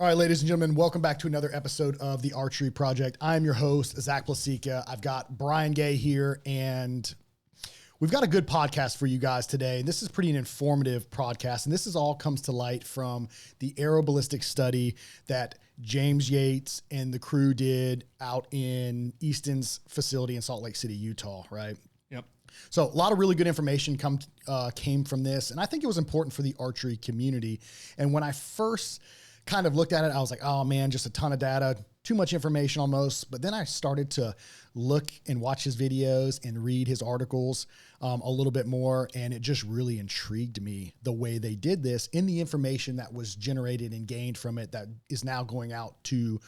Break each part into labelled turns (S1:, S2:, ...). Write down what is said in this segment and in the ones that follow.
S1: All right, ladies and gentlemen, welcome back to another episode of the Archery Project. I'm your host, Zakk Plocica. I've got Bryan Gay here, and we've got a good podcast for you guys today. This is pretty an informative podcast, and this is all comes to light from the ballistic study that James Yates and the crew did out in Easton's facility in Salt Lake City, Utah, right?
S2: Yep.
S1: So a lot of really good information came from this, and I think it was important for the archery community. And when I first kind of looked at it, I was like, oh man, just a ton of data, too much information almost. But then I started to look and watch his videos and read his articles a little bit more. And it just really intrigued me the way they did this in the information that was generated and gained from it that is now going out to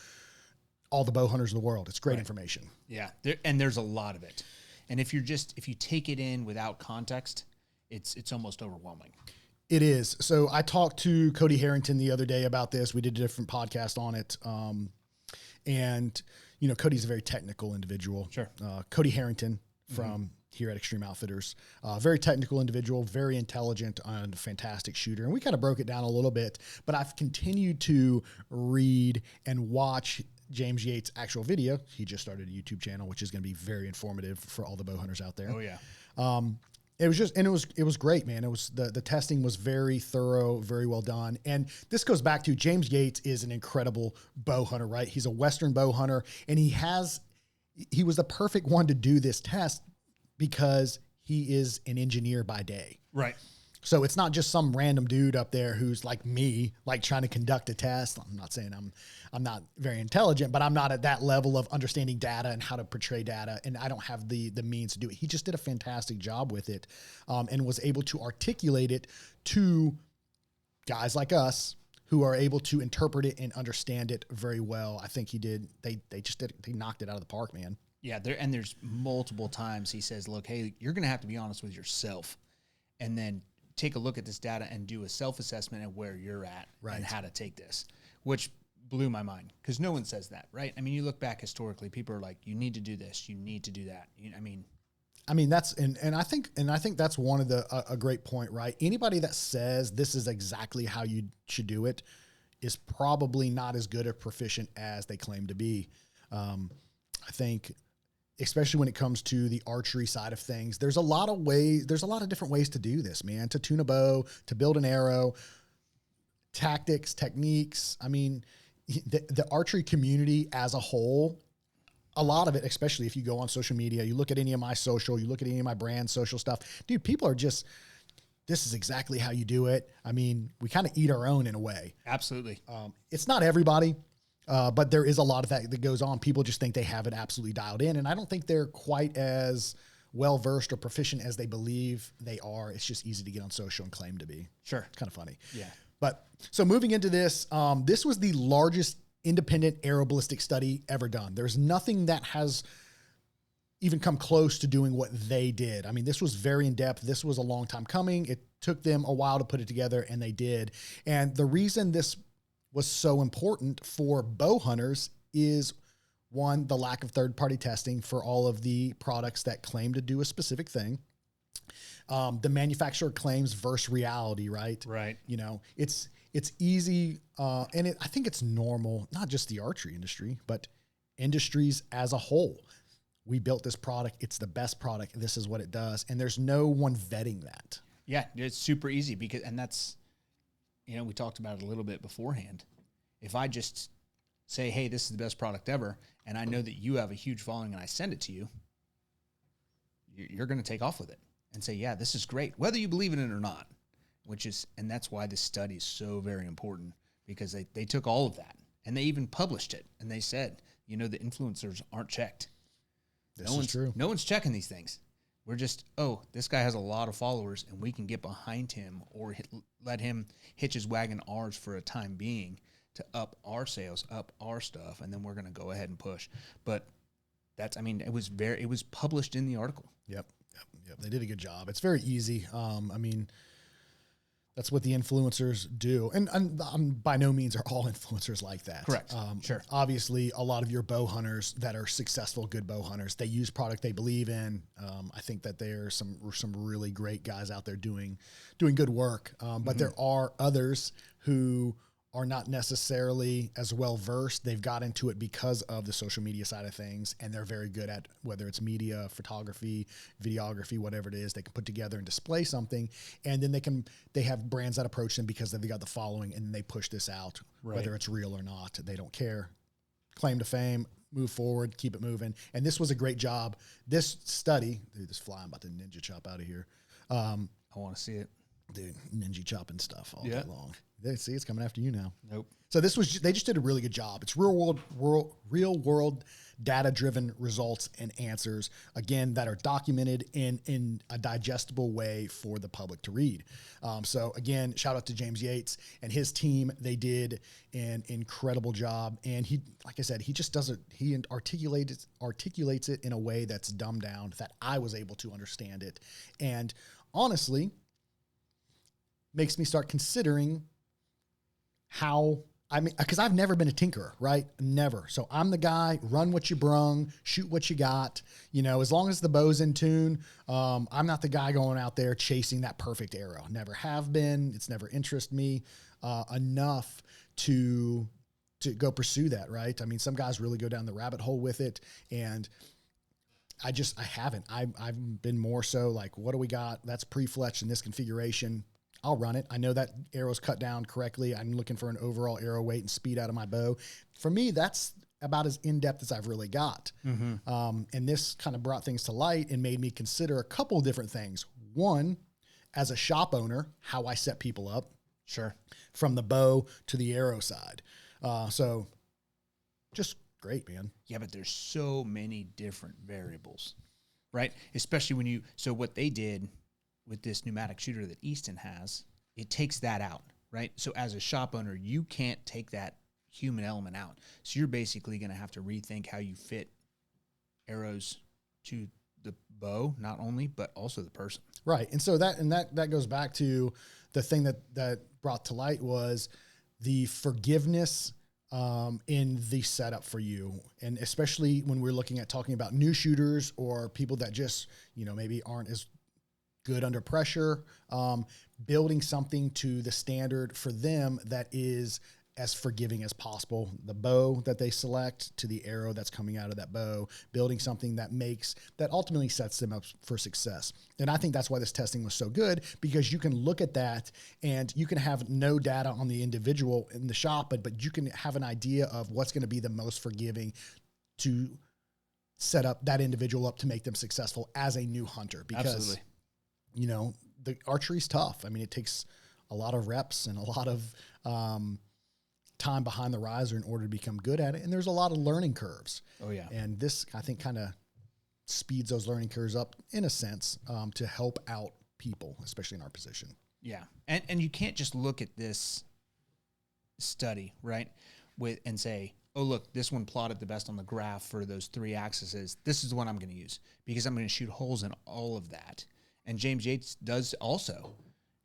S1: all the bow hunters of the world. It's great information.
S2: Yeah. There's a lot of it. And if you take it in without context, it's almost overwhelming.
S1: It is. So I talked to Cody Harrington the other day about this. We did a different podcast on it. And, you know, Cody's a very technical individual.
S2: Sure.
S1: Cody Harrington from here at Extreme Outfitters, very technical individual, very intelligent and a fantastic shooter. And we kind of broke it down a little bit, but I've continued to read and watch James Yates' actual video. He just started a YouTube channel, which is going to be very informative for all the bow hunters out there.
S2: Oh yeah.
S1: It was just, and it was great, man. It was the testing was very thorough, very well done. And this goes back to James Yates is an incredible bow hunter, right? He's a Western bow hunter, and he was the perfect one to do this test because he is an engineer by day.
S2: Right.
S1: So it's not just some random dude up there who's like me, like trying to conduct a test. I'm not saying I'm not very intelligent, but I'm not at that level of understanding data and how to portray data. And I don't have the means to do it. He just did a fantastic job with it, and was able to articulate it to guys like us who are able to interpret it and understand it very well. I think he did. They knocked it out of the park, man.
S2: Yeah. There's multiple times he says, look, hey, you're going to have to be honest with yourself and then take a look at this data and do a self-assessment of where you're at and how to take this, which blew my mind because no one says that, right? I mean, you look back historically, people are like, you need to do this, you need to do that. I mean, that's, and I think that's one of a great point, right? Anybody that says this is exactly how you should do it is probably not as good or proficient as they claim to be. I think, especially when it comes to the archery side of things, there's a lot of different ways to do this, man, to tune a bow, to build an arrow, tactics, techniques. I mean, the archery community as a whole, a lot of it, especially if you go on social media, you look at any of my social, you look at any of my brand social stuff, dude, people are just, this is exactly how you do it. I mean, we kind of eat our own in a way. Absolutely.
S1: It's not everybody. But there is a lot of that goes on. People just think they have it absolutely dialed in. And I don't think they're quite as well-versed or proficient as they believe they are. It's just easy to get on social and claim to be.
S2: Sure.
S1: It's kind of funny.
S2: Yeah.
S1: But so moving into this, this was the largest independent ballistic study ever done. There's nothing that has even come close to doing what they did. I mean, this was very in-depth. This was a long time coming. It took them a while to put it together, and they did. And the reason this was so important for bow hunters is, one, the lack of third-party testing for all of the products that claim to do a specific thing. The manufacturer claims versus reality, right?
S2: Right.
S1: You know, it's easy, and I think it's normal, not just the archery industry, but industries as a whole. We built this product. It's the best product. This is what it does. And there's no one vetting that.
S2: Yeah, it's super easy that's, you know, we talked about it a little bit beforehand. If I just say, hey, this is the best product ever, and I know that you have a huge following and I send it to you, you're going to take off with it and say, yeah, this is great, whether you believe in it or not, and that's why this study is so very important, because they took all of that and they even published it. And they said, you know, the influencers aren't checked.
S1: This is true.
S2: No one's checking these things. We're just, this guy has a lot of followers and we can get behind him or let him hitch his wagon ours for a time being to up our sales, up our stuff, and then we're going to go ahead and push. But it was published in the article.
S1: Yep. They did a good job. It's very easy. I mean, that's what the influencers do. And by no means are all influencers like that.
S2: Correct. Sure.
S1: Obviously, a lot of your bow hunters that are successful, good bow hunters, they use product they believe in. I think that there are some really great guys out there doing good work. But there are others who are not necessarily as well versed. They've got into it because of the social media side of things, and they're very good at whether it's media, photography, videography, whatever it is. They can put together and display something, and then they have brands that approach them because they've got the following, and they push this out, whether it's real or not. They don't care. Claim to fame, move forward, keep it moving. And this was a great job. This study, dude, this fly, I'm about to ninja chop out of here.
S2: I want to see it.
S1: Dude, ninja chopping stuff all day long. See, it's coming after you now.
S2: Nope.
S1: So they just did a really good job. It's real world data driven results and answers, again, that are documented in a digestible way for the public to read. So again, shout out to James Yates and his team. They did an incredible job. And he, like I said, he just does it. He articulates it in a way that's dumbed down that I was able to understand it. And honestly, makes me start considering because I've never been a tinkerer, right? Never. So I'm the guy, run what you brung, shoot what you got. As long as the bow's in tune, I'm not the guy going out there chasing that perfect arrow. Never have been. It's never interested me enough to go pursue that, right? I mean, some guys really go down the rabbit hole with it, and I haven't. I've been more so like, what do we got? That's pre-fletched in this configuration. I'll run it. I know that arrow's cut down correctly. I'm looking for an overall arrow weight and speed out of my bow. For me, that's about as in-depth as I've really got. And this kind of brought things to light and made me consider a couple of different things. One, as a shop owner, how I set people up.
S2: Sure. From
S1: the bow to the arrow side. So just great, man.
S2: Yeah, but there's so many different variables, right? Especially so what they did with this pneumatic shooter that Easton has, it takes that out, right? So as a shop owner, you can't take that human element out. So you're basically going to have to rethink how you fit arrows to the bow, not only, but also the person.
S1: Right. And so that goes back to the thing that brought to light was the forgiveness in the setup for you. And especially when we're looking at talking about new shooters or people that just, maybe aren't as good under pressure, building something to the standard for them that is as forgiving as possible. The bow that they select to the arrow that's coming out of that bow, building something that ultimately sets them up for success. And I think that's why this testing was so good, because you can look at that and you can have no data on the individual in the shop, but you can have an idea of what's going to be the most forgiving to set up that individual up to make them successful as a new hunter. Because
S2: absolutely.
S1: The archery's tough. I mean, it takes a lot of reps and a lot of time behind the riser in order to become good at it. And there's a lot of learning curves.
S2: Oh, yeah.
S1: And this, I think, kind of speeds those learning curves up in a sense to help out people, especially in our position.
S2: Yeah. And you can't just look at this study, right, and say, oh, look, this one plotted the best on the graph for those 3 axes. This is the one I'm going to use because I'm going to shoot holes in all of that. And James Yates does also.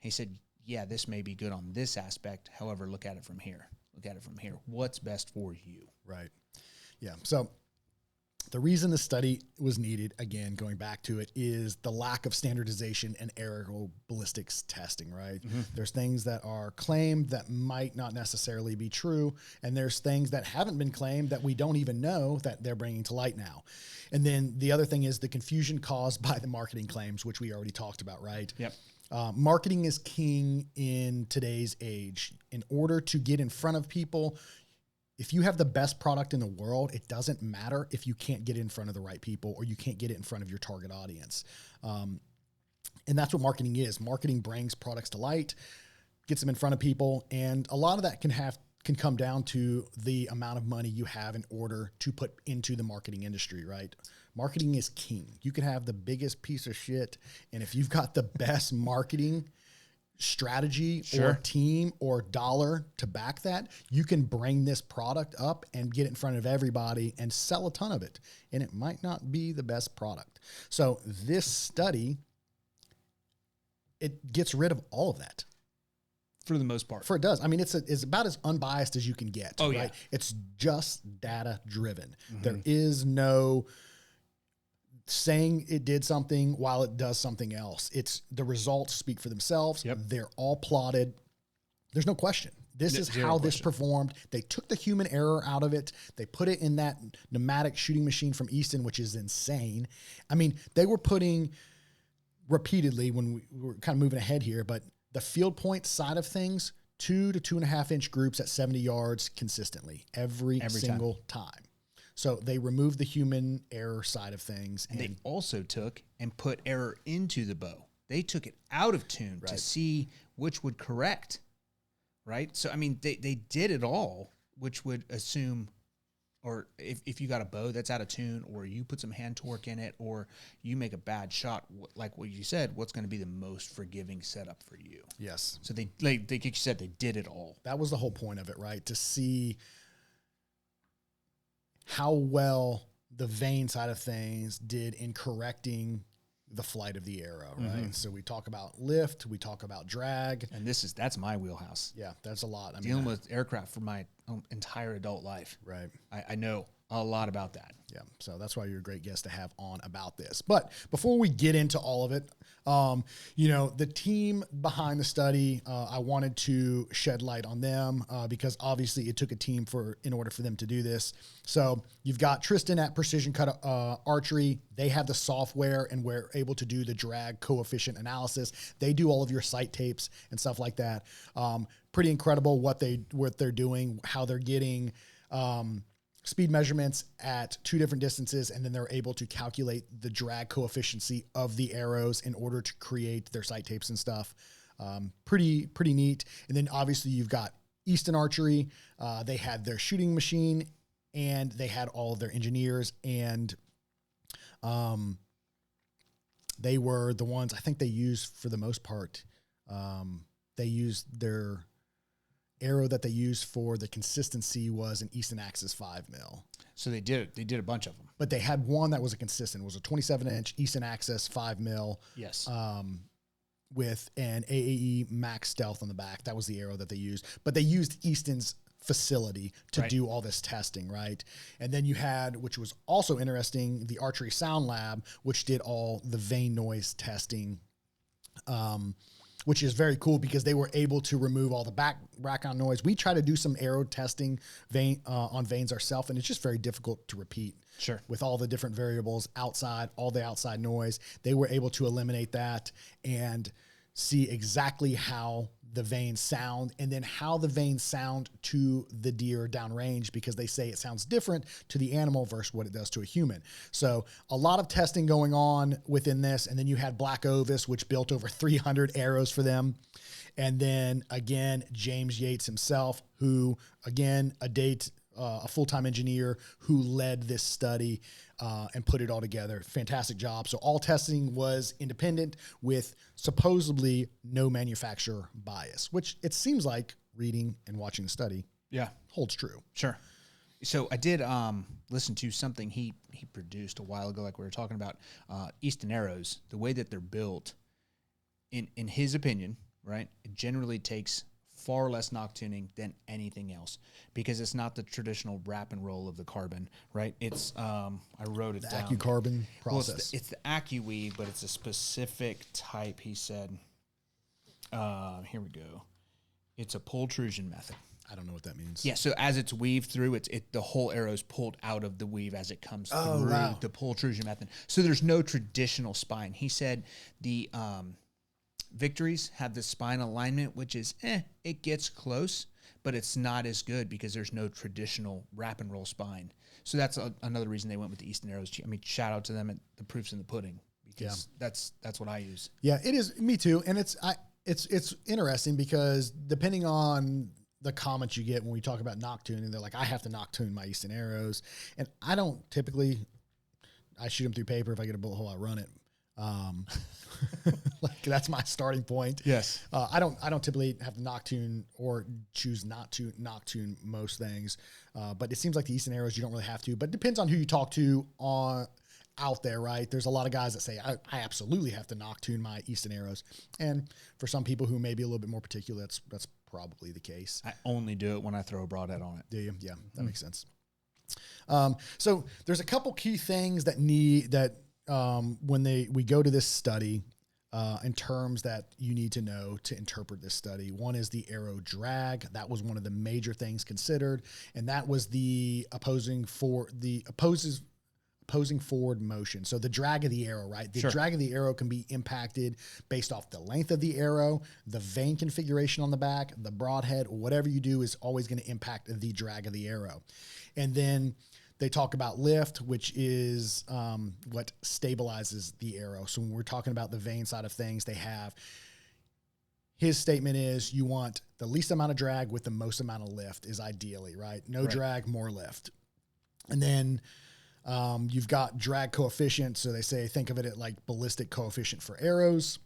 S2: He said, yeah, this may be good on this aspect. However, look at it from here. Look at it from here. What's best for you?
S1: Right. Yeah. So the reason the study was needed, again, going back to it, is the lack of standardization and aerial ballistics testing, right? Mm-hmm. There's things that are claimed that might not necessarily be true, and there's things that haven't been claimed that we don't even know that they're bringing to light now. And then the other thing is the confusion caused by the marketing claims, which we already talked about, right?
S2: Yep.
S1: Marketing is king in today's age. In order to get in front of people, if you have the best product in the world, it doesn't matter if you can't get in front of the right people or you can't get it in front of your target audience. And that's what marketing is. Marketing brings products to light, gets them in front of people, and a lot of that can come down to the amount of money you have in order to put into the marketing industry, right? Marketing is king. You can have the biggest piece of shit, and if you've got the best marketing strategy or team or dollar to back that, you can bring this product up and get it in front of everybody and sell a ton of it. And it might not be the best product. So this study, it gets rid of all of that.
S2: For the most part.
S1: It does. I mean, it's about as unbiased as you can get.
S2: Oh,
S1: right?
S2: yeah.
S1: It's just data driven. Mm-hmm. There is no saying it did something while it does something else. It's the results speak for themselves.
S2: Yep.
S1: They're all plotted. There's no question. This is how this performed. They took the human error out of it. They put it in that pneumatic shooting machine from Easton, which is insane. I mean, they were putting repeatedly, when we were kind of moving ahead here, but the field point side of things, 2 to 2.5 inch groups at 70 yards consistently every single time. So they removed the human error side of things.
S2: And they also took and put error into the bow. They took it out of tune to see which would correct. Right. So, I mean, they did it all, which would assume, or if you got a bow that's out of tune, or you put some hand torque in it, or you make a bad shot, like what you said, what's going to be the most forgiving setup for you?
S1: Yes.
S2: So they like you said, they did it all.
S1: That was the whole point of it, right? To see how well the vane side of things did in correcting the flight of the arrow, right? Mm-hmm. So we talk about lift, we talk about drag.
S2: And that's my wheelhouse.
S1: Yeah, that's a lot. I
S2: Dealing with aircraft for my entire adult life.
S1: Right.
S2: I know a lot about that.
S1: Yeah, so that's why you're a great guest to have on about this. But before we get into all of it, the team behind the study, I wanted to shed light on them because obviously it took a team in order for them to do this. So you've got Tristan at Precision Cut Archery. They have the software and we're able to do the drag coefficient analysis. They do all of your sight tapes and stuff like that. Pretty incredible what they're doing, how they're getting speed measurements at 2 different distances, and then they're able to calculate the drag coefficient of the arrows in order to create their sight tapes and stuff. Pretty neat. And then obviously you've got Easton Archery. They had their shooting machine and they had all of their engineers, and they were the ones I think they used for the most part. They used their arrow that they used for the consistency was an Easton Axis 5mm.
S2: So they did a bunch of them.
S1: But they had one that was a consistent. It was a 27-inch Easton Axis 5mm.
S2: Yes.
S1: With an AAE Max Stealth on the back. That was the arrow that they used. But they used Easton's facility to do all this testing, right? And then you had, which was also interesting, the Archery Sound Lab, which did all the vane noise testing, which is very cool because they were able to remove all the background noise. We try to do some arrow testing on vanes ourselves, and it's just very difficult to repeat.
S2: Sure.
S1: With all the different variables outside, all the outside noise. They were able to eliminate that and see exactly how the vanes sound, and then how the vanes sound to the deer downrange, because they say it sounds different to the animal versus what it does to a human. So a lot of testing going on within this. And then you had Black Ovis, which built over 300 arrows for them. And then again, James Yates himself, who again, a full-time engineer who led this study and put it all together. Fantastic job. So all testing was independent with supposedly no manufacturer bias, which it seems like, reading and watching the study, holds true.
S2: Sure. So I did listen to something he produced a while ago, like we were talking about Easton arrows, the way that they're built, in his opinion, right? It generally takes far less noctuning than anything else, because it's not the traditional wrap and roll of the carbon, right? It's I wrote it down.
S1: The AccuCarbon process.
S2: Well, it's the AccuWeave, but it's a specific type. He said, here we go. It's a pultrusion method.
S1: I don't know what that means.
S2: Yeah, so as it's weaved through, the whole arrow is pulled out of the weave as it comes through the pultrusion method. So there's no traditional spine. He said the Victories have the spine alignment, which is, it gets close, but it's not as good because there's no traditional wrap and roll spine. So that's another reason they went with the Easton arrows. I mean, shout out to them, and the proof's in the pudding, because that's what I use.
S1: Yeah, it is. Me too. And it's interesting because depending on the comments you get when we talk about noctuning, they're like, I have to noctune my Easton arrows. And I don't typically, I shoot them through paper. If I get a bullet hole, I run it. Like that's my starting point.
S2: Yes.
S1: I don't typically have to noctune or choose not to noctune most things. But it seems like the Easton arrows, you don't really have to, but it depends on who you talk to out there, right? There's a lot of guys that say, I absolutely have to noctune my Easton arrows. And for some people who may be a little bit more particular, that's probably the case.
S2: I only do it when I throw a broadhead on it.
S1: Do you? Yeah, that makes sense. So there's a couple key things that when we go to this study, in terms that you need to know to interpret this study. One is the arrow drag. That was one of the major things considered, and that was the opposing forward motion. So the drag of the arrow, right? The drag of the arrow can be impacted based off the length of the arrow, the vane configuration on the back, the broadhead, whatever you do is always going to impact the drag of the arrow. And then they talk about lift, which is what stabilizes the arrow. So when we're talking about the vane side of things, they have, his statement is you want the least amount of drag with the most amount of lift is ideally, right? No drag, more lift. And then you've got drag coefficient. So they say, think of it at like ballistic coefficient for arrows.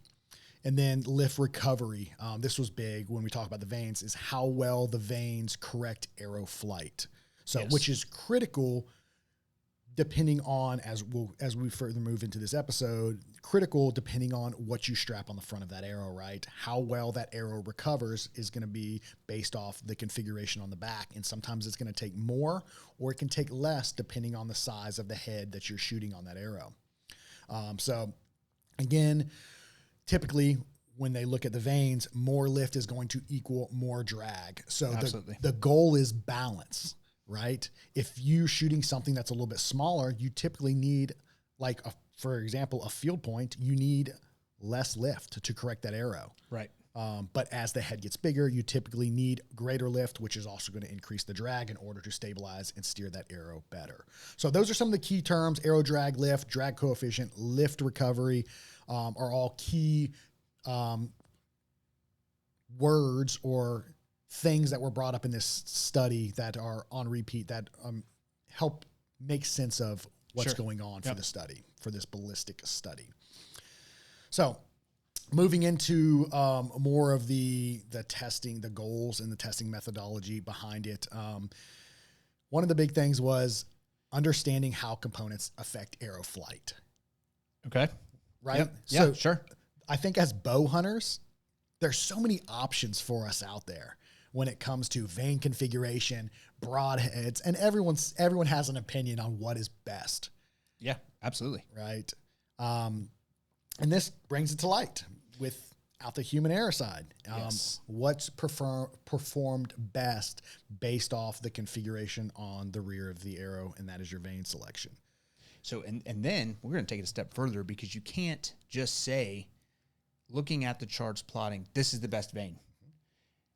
S1: And then lift recovery. This was big when we talk about the vanes, is how well the vanes correct arrow flight. So, which is critical depending on, as we further move into this episode, critical depending on what you strap on the front of that arrow, right? How well that arrow recovers is going to be based off the configuration on the back. And sometimes it's going to take more or it can take less depending on the size of the head that you're shooting on that arrow. So again, typically when they look at the vanes, more lift is going to equal more drag. So the goal is balance. Right? If you're shooting something that's a little bit smaller, you typically need, like, for example, a field point, you need less lift to correct that arrow.
S2: Right.
S1: But as the head gets bigger, you typically need greater lift, which is also going to increase the drag in order to stabilize and steer that arrow better. So those are some of the key terms: arrow drag, lift, drag coefficient, lift recovery, are all key words or things that were brought up in this study that are on repeat that help make sense of what's going on for the study, for this ballistic study. So moving into more of the testing, the goals and the testing methodology behind it. One of the big things was understanding how components affect arrow flight.
S2: Okay.
S1: Right?
S2: Yep. Yeah, so sure.
S1: I think as bow hunters, there's so many options for us out there when it comes to vane configuration, broadheads, and everyone has an opinion on what is best.
S2: Yeah, absolutely.
S1: Right. And this brings it to light without the human error side. What's performed best based off the configuration on the rear of the arrow, and that is your vane selection.
S2: So, and then we're going to take it a step further, because you can't just say, looking at the charts plotting, this is the best vane.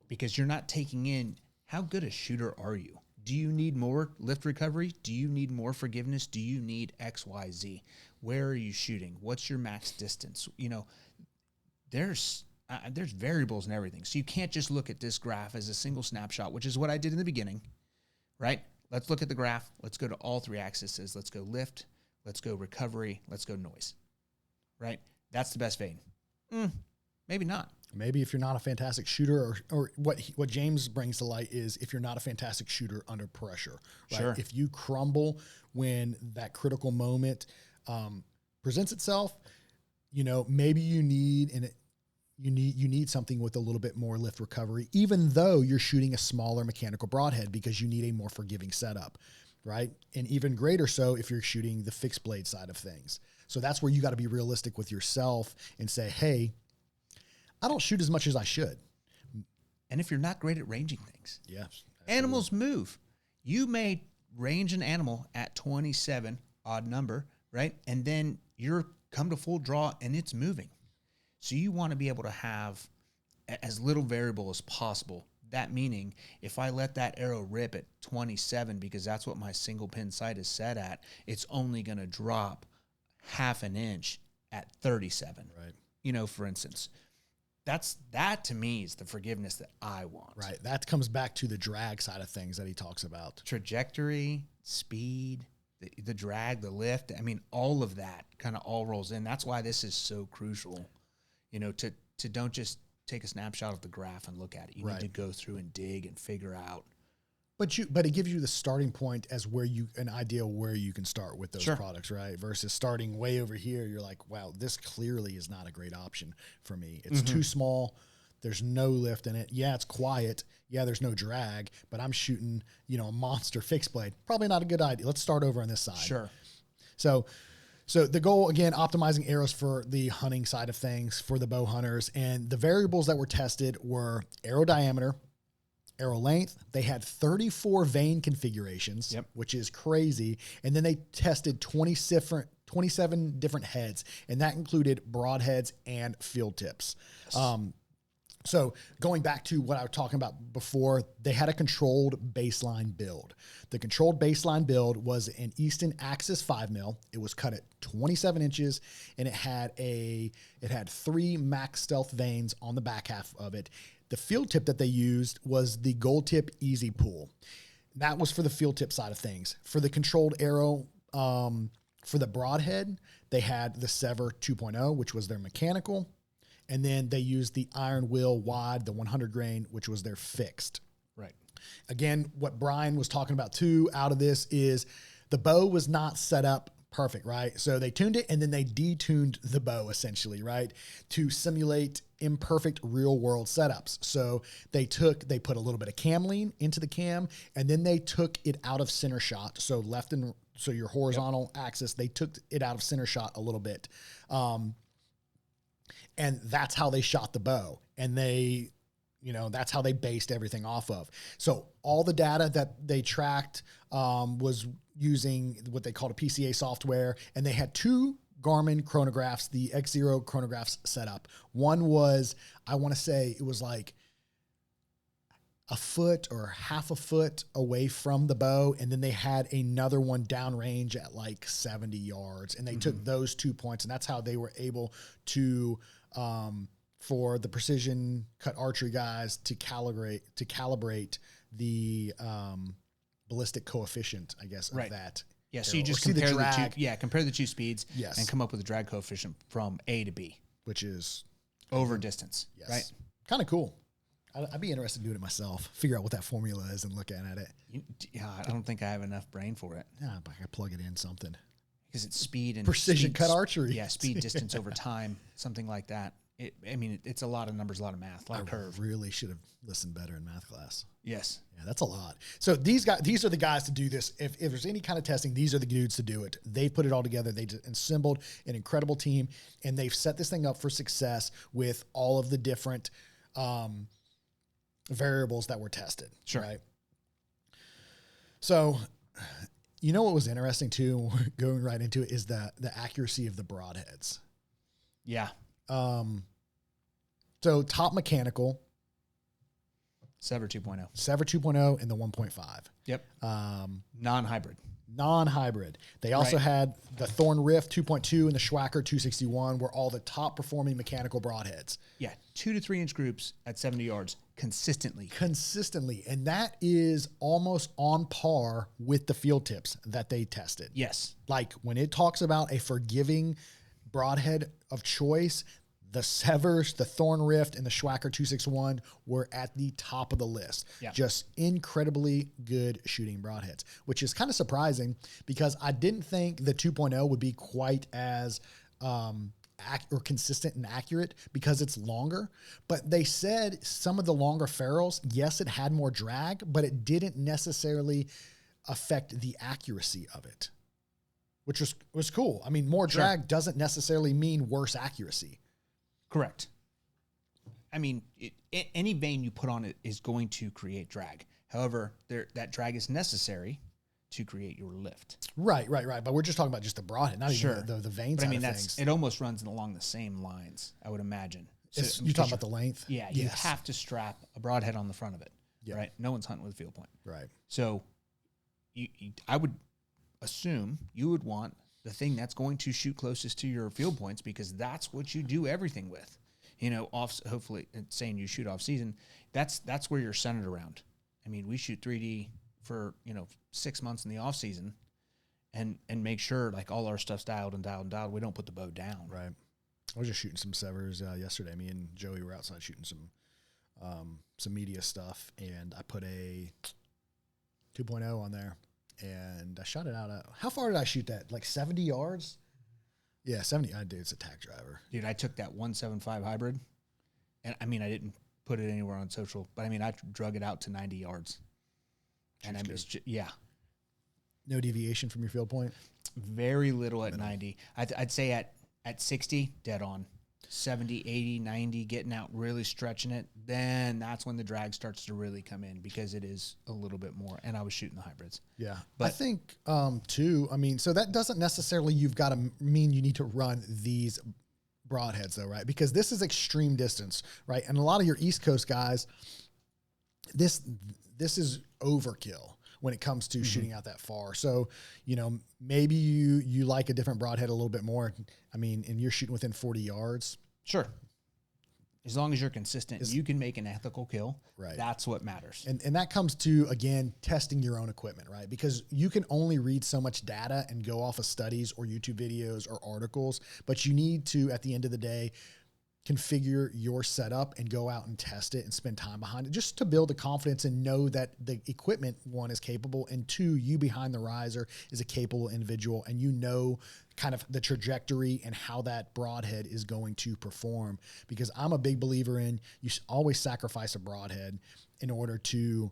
S2: Because you're not taking in, how good a shooter are you? Do you need more lift recovery? Do you need more forgiveness? Do you need X, Y, Z? Where are you shooting? What's your max distance? You know, there's variables and everything. So you can't just look at this graph as a single snapshot, which is what I did in the beginning, right? Let's look at the graph. Let's go to all three axes. Let's go lift. Let's go recovery. Let's go noise, right? That's the best vane. Maybe not.
S1: Maybe if you're not a fantastic shooter, or what James brings to light is if you're not a fantastic shooter under pressure, right?
S2: Sure.
S1: If you crumble when that critical moment presents itself, you know, maybe you need something with a little bit more lift recovery, even though you're shooting a smaller mechanical broadhead, because you need a more forgiving setup, right? And even greater so if you're shooting the fixed blade side of things. So that's where you got to be realistic with yourself and say, hey, I don't shoot as much as I should.
S2: And if you're not great at ranging things,
S1: yes,
S2: animals move. You may range an animal at 27, odd number, right? And then you're come to full draw and it's moving. So you want to be able to have as little variable as possible. That meaning, if I let that arrow rip at 27, because that's what my single pin sight is set at, it's only going to drop half an inch at 37.
S1: Right.
S2: You know, for instance. That to me is the forgiveness that I want.
S1: Right. That comes back to the drag side of things that he talks about.
S2: Trajectory, speed, the drag, the lift. I mean, all of that kind of all rolls in. That's why this is so crucial, you know, to don't just take a snapshot of the graph and look at it. You need to go through and dig and figure out. But
S1: it gives you the starting point as an idea where you can start with those products, right? Versus starting way over here, you're like, wow, this clearly is not a great option for me. It's too small. There's no lift in it. Yeah, it's quiet. Yeah, there's no drag, but I'm shooting, you know, a monster fixed blade. Probably not a good idea. Let's start over on this side.
S2: Sure.
S1: So So the goal, again, optimizing arrows for the hunting side of things for the bow hunters. And the variables that were tested were arrow diameter, arrow length. They had 34 vane configurations, which is crazy. And then they tested 27 different heads, and that included broadheads and field tips. Yes. So going back to what I was talking about before, they had a controlled baseline build. The controlled baseline build was an Easton Axis 5mm. It was cut at 27 inches, and it had 3 max stealth vanes on the back half of it. The field tip that they used was the Gold Tip Easy Pull. That was for the field tip side of things. For the controlled arrow, for the broadhead, they had the Sevr 2.0, which was their mechanical. And then they used the Iron Will Wide, the 100 grain, which was their fixed.
S2: Right.
S1: Again, what Bryan was talking about too out of this is the bow was not set up perfect, right? So they tuned it and then they detuned the bow essentially, right? To simulate imperfect real world setups. So they put a little bit of cam lean into the cam, and then they took it out of center shot. So so your horizontal axis, they took it out of center shot a little bit. And that's how they shot the bow. And that's how they based everything off of. So all the data that they tracked was using what they called a PCA software. And they had 2 Garmin chronographs, the X0 chronographs set up. One was, I want to say it was like a foot or half a foot away from the bow. And then they had another one downrange at like 70 yards. And they took those 2 points, and that's how they were able to, for the precision cut archery guys to calibrate the, ballistic coefficient, I guess, of that.
S2: Yeah. So you just compare compare the 2 speeds and come up with a drag coefficient from A to B,
S1: which is
S2: over distance, right?
S1: Kind of cool. I'd be interested in doing it myself, figure out what that formula is and looking at it.
S2: I don't think I have enough brain for it.
S1: Yeah, but I can plug it in something.
S2: Because it's speed and
S1: precision cut archery.
S2: Yeah, speed, distance over time, something like that. It's a lot of numbers, a lot of math, a lot of curve.
S1: Really should have listened better in math class.
S2: Yes.
S1: Yeah, that's a lot. So these are the guys to do this. If there's any kind of testing, these are the dudes to do it. They put it all together. They just assembled an incredible team, and they've set this thing up for success with all of the different variables that were tested.
S2: Sure.
S1: Right. So, you know what was interesting too, going right into it, is the accuracy of the broadheads.
S2: Yeah.
S1: So top mechanical,
S2: Sevr 2.0.
S1: Sevr 2.0 and the 1.5.
S2: Yep. Non-hybrid.
S1: Non-hybrid. They also had the Thorn Rift 2.2 and the Schwacker 261 were all the top performing mechanical broadheads.
S2: Yeah. 2 to 3 inch groups at 70 yards consistently.
S1: And that is almost on par with the field tips that they tested.
S2: Yes.
S1: Like when it talks about a forgiving broadhead of choice, the Sevrs, the Thorn Rift, and the Schwacker 261 were at the top of the list.
S2: Yeah.
S1: Just incredibly good shooting broadheads, which is kind of surprising because I didn't think the 2.0 would be quite as consistent and accurate because it's longer. But they said some of the longer ferrules, yes, it had more drag, but it didn't necessarily affect the accuracy of it, which was cool. I mean, more drag doesn't necessarily mean worse accuracy.
S2: Correct. I mean, any vane you put on it is going to create drag. However, that drag is necessary to create your lift.
S1: Right. But we're just talking about just the broadhead, not even the vane
S2: but
S1: side
S2: I mean,
S1: of things.
S2: It almost runs along the same lines, I would imagine. So,
S1: you talking about the length?
S2: Yeah, you have to strap a broadhead on the front of it, right? No one's hunting with a field point.
S1: Right.
S2: So I would assume you would want the thing that's going to shoot closest to your field points because that's what you do everything with. Hopefully saying you shoot off season, that's where you're centered around. I mean, we shoot 3D for, 6 months in the off season and make sure like all our stuff's dialed. We don't put the bow down.
S1: Right. I was just shooting some Sevrs yesterday. Me and Joey were outside shooting some media stuff, and I put a 2.0 on there. And I shot it out. How far did I shoot that? Like 70 yards? Yeah, 70. Dude, it's a tack driver.
S2: Dude, I took that 175 hybrid, and I mean, I didn't put it anywhere on social, but I mean, I drug it out to 90 yards. And I missed,
S1: No deviation from your field point?
S2: Very little at 90. I'd say at 60, dead on. 70, 80, 90, getting out, really stretching it. Then that's when the drag starts to really come in because it is a little bit more. And I was shooting the hybrids.
S1: Yeah.
S2: But
S1: I think, too, I mean, so that doesn't necessarily, you've got to mean you need to run these broadheads though, right? Because this is extreme distance, right? And a lot of your East Coast guys, this is overkill when it comes to shooting out that far. So, maybe you like a different broadhead a little bit more. I mean, and you're shooting within 40 yards.
S2: Sure. As long as you're consistent, you can make an ethical kill.
S1: Right.
S2: That's what matters.
S1: And that comes to, again, testing your own equipment, right? Because you can only read so much data and go off of studies or YouTube videos or articles, but you need to, at the end of the day, configure your setup and go out and test it and spend time behind it just to build the confidence and know that the equipment, one, is capable, and two, you behind the riser is a capable individual and kind of the trajectory and how that broadhead is going to perform. Because I'm a big believer in you always sacrifice a broadhead in order to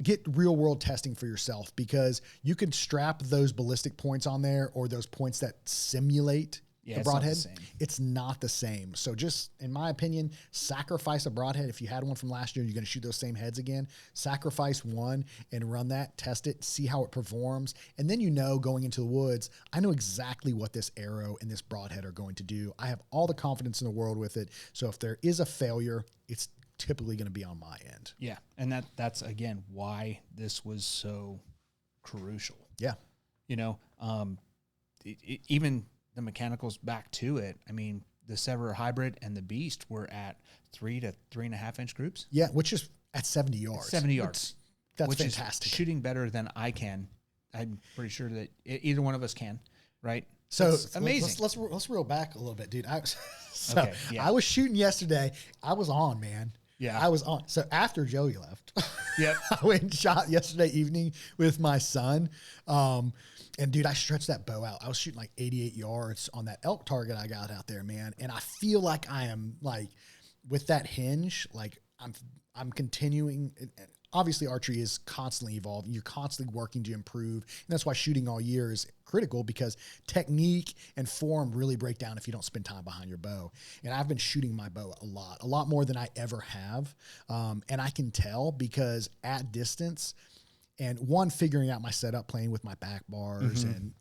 S1: get real world testing for yourself, because you can strap those ballistic points on there or those points that simulate the broadhead. It's not the same. So just, in my opinion, sacrifice a broadhead. If you had one from last year, you're going to shoot those same heads again. Sacrifice one and run that, test it, see how it performs. And then going into the woods, I know exactly what this arrow and this broadhead are going to do. I have all the confidence in the world with it. So if there is a failure, it's typically going to be on my end.
S2: Yeah. And that's again, why this was so crucial.
S1: Yeah.
S2: Even the mechanicals back to it. I mean, the Sevr hybrid and the Beast were at 3 to 3.5 inch groups.
S1: Yeah, which is at 70 yards.
S2: 70 yards.
S1: That's
S2: which
S1: fantastic.
S2: Is shooting better than I can. I'm pretty sure that either one of us can, right?
S1: So
S2: that's amazing.
S1: Let's reel back a little bit, dude. I was shooting yesterday. I was on, man.
S2: Yeah.
S1: I was on. So after Joey left,
S2: yep.
S1: I went and shot yesterday evening with my son. And dude, I stretched that bow out. I was shooting like 88 yards on that elk target I got out there, man. And I feel like I am like, with that hinge, like I'm continuing. Obviously, archery is constantly evolving. You're constantly working to improve. And that's why shooting all year is critical, because technique and form really break down if you don't spend time behind your bow. And I've been shooting my bow a lot more than I ever have. And I can tell because at distance, and one, figuring out my setup, playing with my back bars and,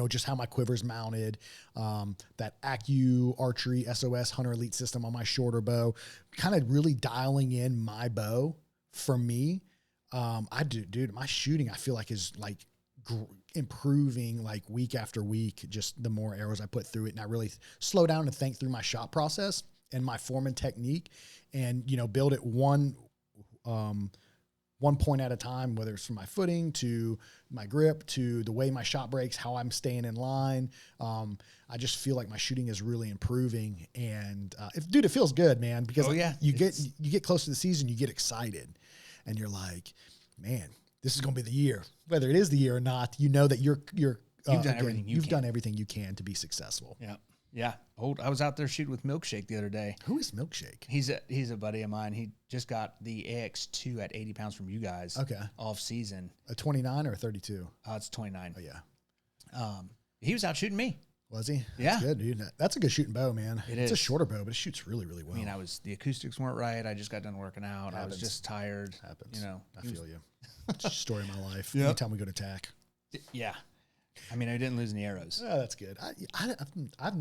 S1: just how my quiver's mounted, that Accu Archery SOS Hunter Elite system on my shorter bow, kind of really dialing in my bow for me. Dude, my shooting, I feel like is like improving like week after week, just the more arrows I put through it. And I really slow down and think through my shot process and my form and technique and, build it one point at a time, whether it's from my footing to my grip to the way my shot breaks, how I'm staying in line. I just feel like my shooting is really improving, and it feels good, man, because you get close to the season, you get excited, and you're like, man, this is going to be the year. Whether it is the year or not, that you've done everything you can to be successful.
S2: Yeah. Yeah. I was out there shooting with Milkshake the other day.
S1: Who is Milkshake?
S2: He's a buddy of mine. He just got the AX2 at 80 pounds from you guys.
S1: Okay.
S2: Off season.
S1: A 29 or a 32?
S2: It's 29.
S1: Oh yeah.
S2: He was out shooting me.
S1: Was he?
S2: Yeah.
S1: That's good, dude. That's a good shooting bow, man.
S2: It's
S1: a shorter bow, but it shoots really, really well.
S2: I mean, the acoustics weren't right. I just got done working out. I was just tired.
S1: Happens. I feel you. It's a story of my life.
S2: Yep.
S1: Anytime we go to TAC.
S2: Yeah. I mean, I didn't lose any arrows.
S1: Oh, that's good. I've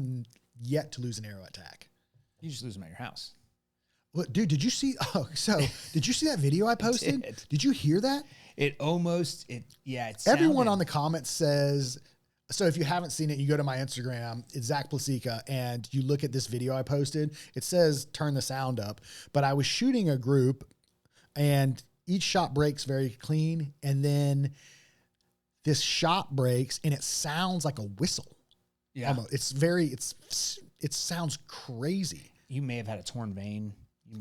S1: yet to lose an arrow at TAC.
S2: You just lose them at your house.
S1: What, dude, did you see that video I posted? Did you hear that? Everyone on the comments says, so if you haven't seen it, you go to my Instagram, it's Zakk Plocica, and you look at this video I posted. It says, turn the sound up, but I was shooting a group and each shot breaks very clean. And then this shot breaks and it sounds like a whistle.
S2: Yeah.
S1: Almost. It sounds crazy.
S2: You may have had a torn vane.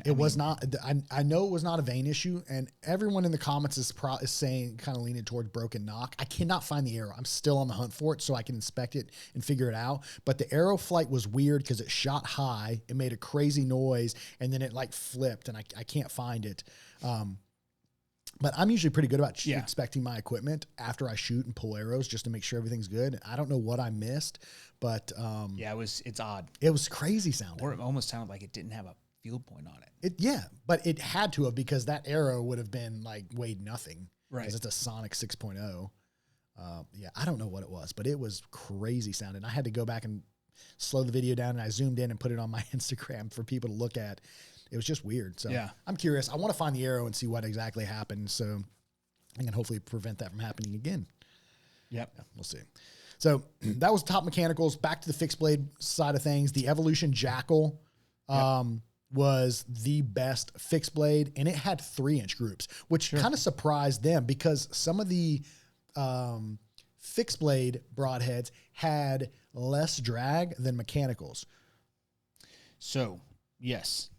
S1: It was not. I know it was not a vane issue, and everyone in the comments is saying, kind of leaning towards broken knock. I cannot find the arrow. I'm still on the hunt for it so I can inspect it and figure it out. But the arrow flight was weird because it shot high, it made a crazy noise, and then it like flipped, and I can't find it. But I'm usually pretty good about inspecting my equipment after I shoot and pull arrows just to make sure everything's good. I don't know what I missed, but
S2: it's odd.
S1: It was crazy sounding.
S2: Or it almost sounded like it didn't have a field point on it.
S1: But it had to have, because that arrow would have been like weighed nothing.
S2: Right.
S1: Because it's a Sonic 6.0. I don't know what it was, but it was crazy sounding. I had to go back and slow the video down, and I zoomed in and put it on my Instagram for people to look at. It was just weird. So I'm curious. I want to find the arrow and see what exactly happened, so I can hopefully prevent that from happening again.
S2: Yep.
S1: Yeah, we'll see. So that was top mechanicals. Back to the fixed blade side of things. The Evolution Jackal was the best fixed blade, and it had 3-inch groups, which kind of surprised them, because some of the fixed blade broadheads had less drag than mechanicals.
S2: So, yes.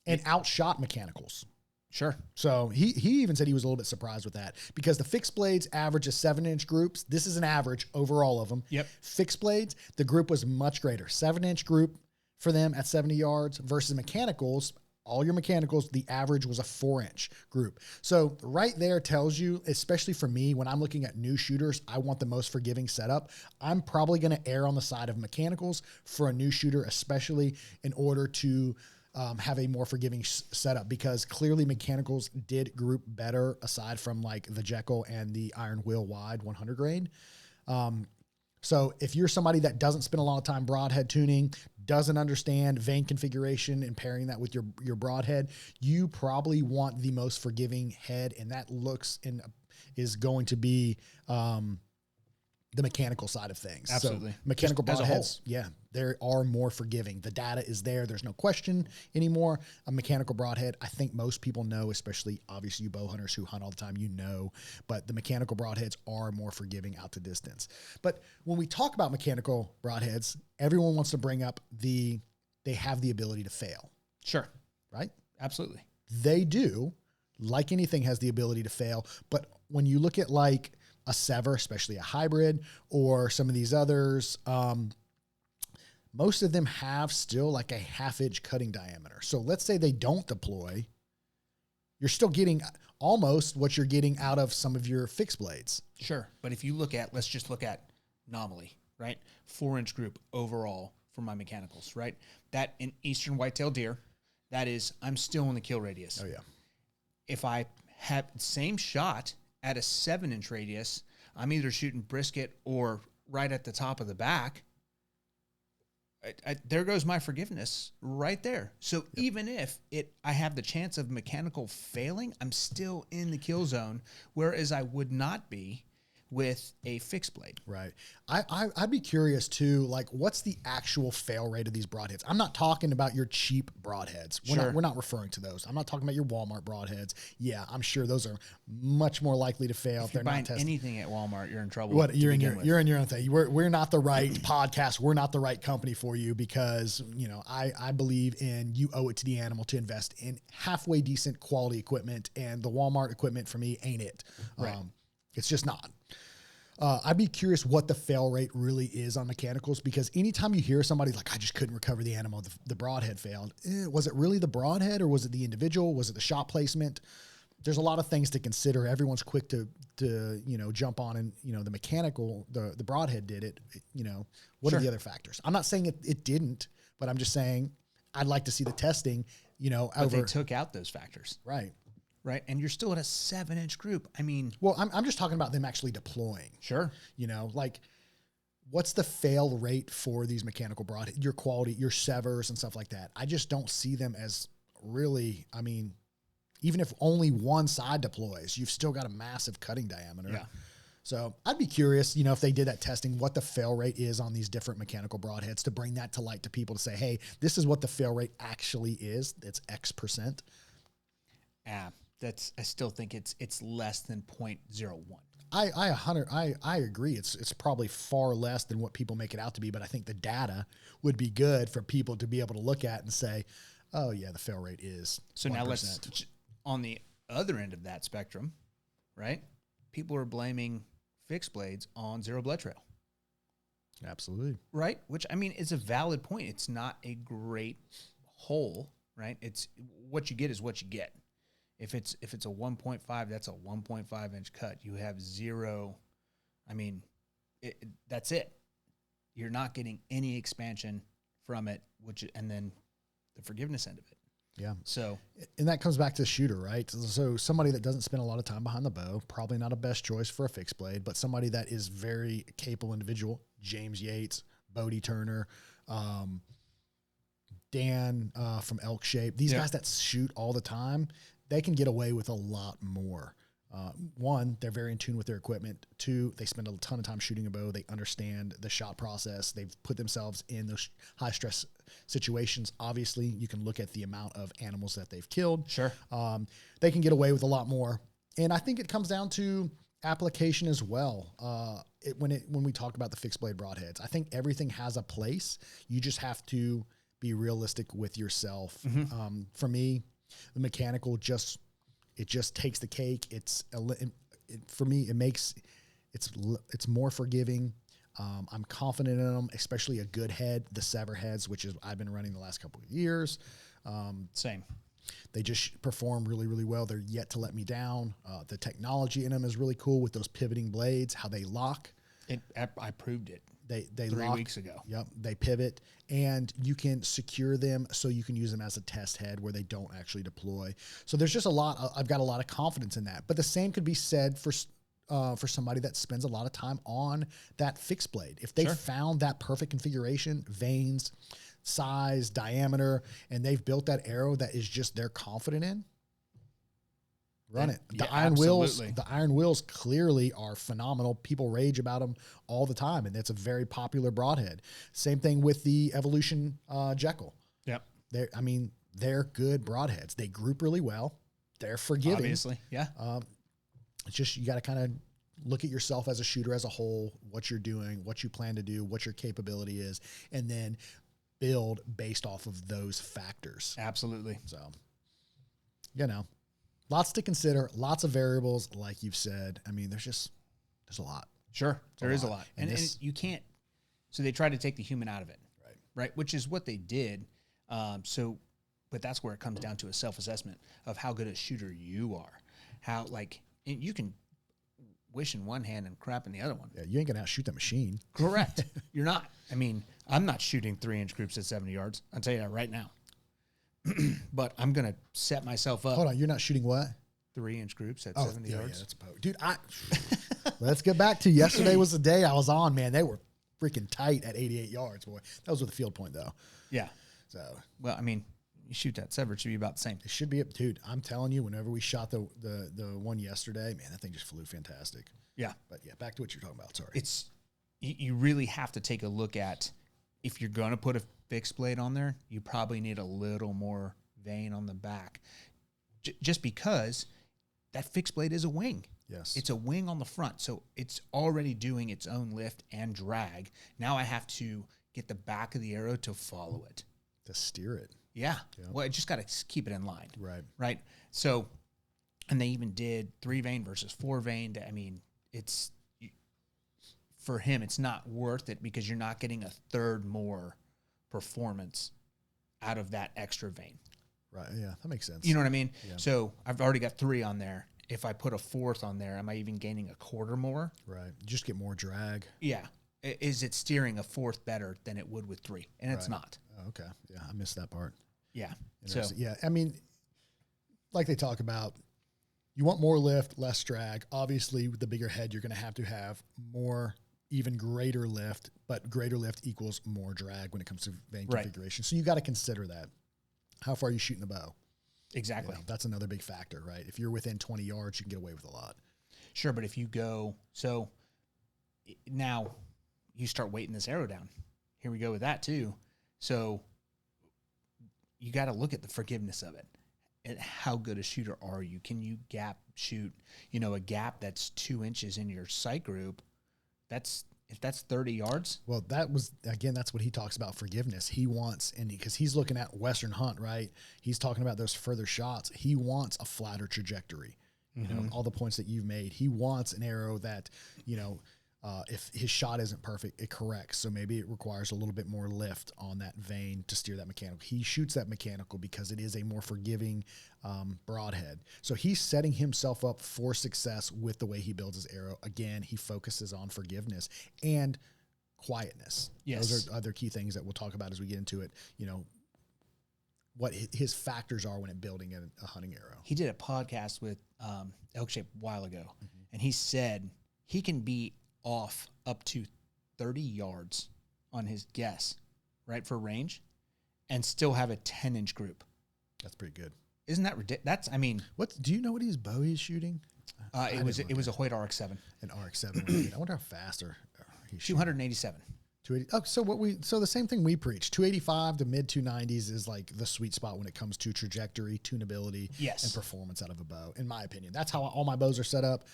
S1: And outshot mechanicals.
S2: Sure.
S1: So he even said he was a little bit surprised with that, because the fixed blades average a 7-inch groups. This is an average over all of them.
S2: Yep.
S1: Fixed blades, the group was much greater. 7-inch group for them at 70 yards versus mechanicals. All your mechanicals, the average was a 4-inch group. So right there tells you, especially for me, when I'm looking at new shooters, I want the most forgiving setup. I'm probably going to err on the side of mechanicals for a new shooter, especially in order to have a more forgiving setup, because clearly mechanicals did group better aside from like the Jekyll and the Iron Will Wide 100 grain. So if you're somebody that doesn't spend a lot of time broadhead tuning, doesn't understand vane configuration and pairing that with your broadhead, you probably want the most forgiving head, and that is going to be the mechanical side of things.
S2: Absolutely.
S1: So mechanical broadheads, they are more forgiving. The data is there. There's no question anymore. A mechanical broadhead, I think most people know, especially obviously you bow hunters who hunt all the time, but the mechanical broadheads are more forgiving out to distance. But when we talk about mechanical broadheads, everyone wants to bring up they have the ability to fail.
S2: Sure.
S1: Right?
S2: Absolutely.
S1: They do. Like anything has the ability to fail. But when you look at like a Sevr, especially a hybrid, or some of these others, most of them have still like a 1/2-inch cutting diameter. So let's say they don't deploy, you're still getting almost what you're getting out of some of your fixed blades.
S2: Sure. But if you let's just look at anomaly, right? 4-inch group overall for my mechanicals, right? That in Eastern whitetail deer, that is, I'm still in the kill radius.
S1: Oh yeah.
S2: If I have the same shot at a 7-inch radius, I'm either shooting brisket or right at the top of the back. There goes my forgiveness right there. So even if I have the chance of mechanical failing, I'm still in the kill zone, whereas I would not be with a fixed blade.
S1: Right. I'd be curious too, like what's the actual fail rate of these broadheads? I'm not talking about your cheap broadheads. We're not referring to those. I'm not talking about your Walmart broadheads. Yeah, I'm sure those are much more likely to fail if they're not tested.
S2: Anything at Walmart, you're in trouble.
S1: What you're in your own thing. We're not the right podcast. We're not the right company for you, because I believe in you owe it to the animal to invest in halfway decent quality equipment, and the Walmart equipment for me ain't it.
S2: Right.
S1: It's just not. I'd be curious what the fail rate really is on mechanicals, because anytime you hear somebody like, I just couldn't recover the animal, the broadhead failed. Was it really the broadhead, or was it the individual? Was it the shot placement? There's a lot of things to consider. Everyone's quick to jump on and, the mechanical, the broadhead did it. What are the other factors? I'm not saying it didn't, but I'm just saying I'd like to see the testing,
S2: But they took out those factors.
S1: Right.
S2: Right. And you're still at a 7-inch group. I mean,
S1: well, I'm just talking about them actually deploying.
S2: Sure.
S1: Like what's the fail rate for these mechanical broadhead, your quality, your Sevrs and stuff like that? I just don't see them as really, even if only one side deploys, you've still got a massive cutting diameter.
S2: Yeah.
S1: So I'd be curious, if they did that testing, what the fail rate is on these different mechanical broadheads, to bring that to light to people, to say, hey, this is what the fail rate actually is. It's X%.
S2: I still think it's less than 0.01.
S1: I agree. It's probably far less than what people make it out to be, but I think the data would be good for people to be able to look at and say, oh yeah, the fail rate is
S2: so 1%. Now let's, on the other end of that spectrum, right? People are blaming fixed blades on zero blood trail.
S1: Absolutely.
S2: Right? Which, is a valid point. It's not a great whole, right? It's what you get is what you get. If it's a 1.5, that's a 1.5 inch cut. You have zero. I mean, that's it. You're not getting any expansion from it, and then the forgiveness end of it.
S1: Yeah.
S2: So,
S1: and that comes back to the shooter, right? So somebody that doesn't spend a lot of time behind the bow, probably not a best choice for a fixed blade, but somebody that is very capable individual, James Yates, Bodie Turner, Dan from Elk Shape, these guys that shoot all the time, they can get away with a lot more. One, they're very in tune with their equipment. Two, they spend a ton of time shooting a bow. They understand the shot process. They've put themselves in those high stress situations. Obviously, you can look at the amount of animals that they've killed.
S2: Sure.
S1: They can get away with a lot more. And I think it comes down to application as well. When we talk about the fixed blade broadheads, I think everything has a place. You just have to be realistic with yourself. For me, the mechanical just takes the cake. For me, it's more forgiving. I'm confident in them, especially a good head, the Sevr heads, which is I've been running the last couple of years.
S2: Same.
S1: They just perform really, really well. They're yet to let me down. The technology in them is really cool with those pivoting blades, how they lock.
S2: I proved it.
S1: They
S2: 3
S1: lock,
S2: weeks ago.
S1: Yep, they pivot, and you can secure them so you can use them as a test head where they don't actually deploy. So there's just a lot. I've got a lot of confidence in that. But the same could be said for somebody that spends a lot of time on that fixed blade. If they found that perfect configuration, vanes, size, diameter, and they've built that arrow that is just they're confident in, run it. The iron wheels clearly are phenomenal. People rage about them all the time, and it's a very popular broadhead. Same thing with the Evolution Jekyll.
S2: Yep.
S1: They're good broadheads. They group really well. They're forgiving.
S2: Obviously, yeah.
S1: It's just you got to kind of look at yourself as a shooter as a whole, what you're doing, what you plan to do, what your capability is, and then build based off of those factors.
S2: Absolutely.
S1: So, lots to consider, lots of variables, like you've said. I mean, there's a lot.
S2: Sure, there is a lot. And you can't, so they try to take the human out of it. Right. Which is what they did. But that's where it comes down to a self-assessment of how good a shooter you are. And you can wish in one hand and crap in the other one.
S1: Yeah, you ain't going to outshoot the machine.
S2: Correct. You're not. I mean, I'm not shooting 3-inch groups at 70 yards. I'll tell you that right now. But I'm going to set myself up.
S1: Hold on, you're not shooting what?
S2: 3-inch groups at 70 yards.
S1: Yeah, that's dude, let's get back to yesterday was the day I was on, man. They were freaking tight at 88 yards, boy. That was with the field point, though.
S2: Yeah.
S1: So,
S2: well, I mean, you shoot that Sevr, it should be about the same.
S1: It should be, dude, I'm telling you, whenever we shot the one yesterday, man, that thing just flew fantastic.
S2: Yeah.
S1: But yeah, back to what you're talking about. Sorry.
S2: You really have to take a look at, if you're going to put a fixed blade on there, you probably need a little more vane on the back. Just because that fixed blade is a wing.
S1: Yes.
S2: It's a wing on the front. So it's already doing its own lift and drag. Now I have to get the back of the arrow to follow it.
S1: To steer it.
S2: Yeah. Well, I just got to keep it in line.
S1: Right.
S2: So, and they even did 3 vane versus 4 vane. I mean, for him, it's not worth it because you're not getting a third more performance out of that extra vane.
S1: Right. Yeah, that makes sense.
S2: You know what I mean?
S1: Yeah.
S2: So I've already got 3 on there. If I put a 4th on there, am I even gaining a quarter more?
S1: Right. You just get more drag.
S2: Yeah. Is it steering a 4th better than it would with 3? And it's not.
S1: Oh, okay. Yeah, I missed that part.
S2: Yeah.
S1: So yeah, I mean, like they talk about, you want more lift, less drag. Obviously, with the bigger head, you're going to have more, even greater lift, but greater lift equals more drag when it comes to vane configuration. So you got to consider that. How far are you shooting the bow?
S2: Exactly.
S1: That's another big factor, right? If you're within 20 yards, you can get away with a lot.
S2: Sure, but if you go, so now you start weighting this arrow down. Here we go with that too. So you got to look at the forgiveness of it. And how good a shooter are you? Can you gap shoot, a gap that's 2 inches in your sight group? If that's 30 yards.
S1: Well, that's what he talks about, forgiveness. He wants, because he's looking at Western Hunt, right? He's talking about those further shots. He wants a flatter trajectory. All the points that you've made. He wants an arrow that, If his shot isn't perfect, it corrects. So maybe it requires a little bit more lift on that vane to steer that mechanical. He shoots that mechanical because it is a more forgiving broadhead. So he's setting himself up for success with the way he builds his arrow. Again, he focuses on forgiveness and quietness.
S2: Yes.
S1: Those are other key things that we'll talk about as we get into it. What his factors are when building a hunting arrow.
S2: He did a podcast with Elk Shape a while ago, and he said he can be off up to 30 yards on his guess, right, for range, and still have a 10-inch group.
S1: That's pretty good.
S2: Isn't that ridiculous?
S1: Do you know what his bow he's shooting?
S2: It was a Hoyt RX-7.
S1: An RX-7. I wonder how fast he's
S2: 287.
S1: 280. Oh, so the same thing we preach. 285 to mid 290s is like the sweet spot when it comes to trajectory, tunability, and performance out of a bow. In my opinion, that's how all my bows are set up.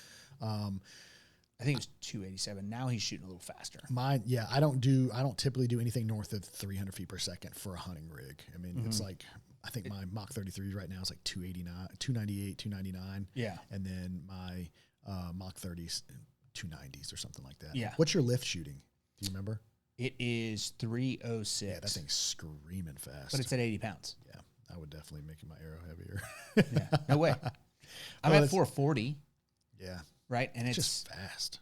S2: I think it was 287. Now he's shooting a little faster.
S1: I don't typically do anything north of 300 feet per second for a hunting rig. I mean, it's like, I think my Mach 33 right now is like 289, 298, 299.
S2: Yeah.
S1: And then my Mach 30s, 290s or something like that.
S2: Yeah.
S1: What's your lift shooting? Do you remember?
S2: It is 306.
S1: Yeah, that thing's screaming fast.
S2: But it's at 80 pounds.
S1: Yeah. I would definitely make my arrow heavier.
S2: Yeah. No way. I'm at 440.
S1: Yeah.
S2: Right? And it's
S1: just fast.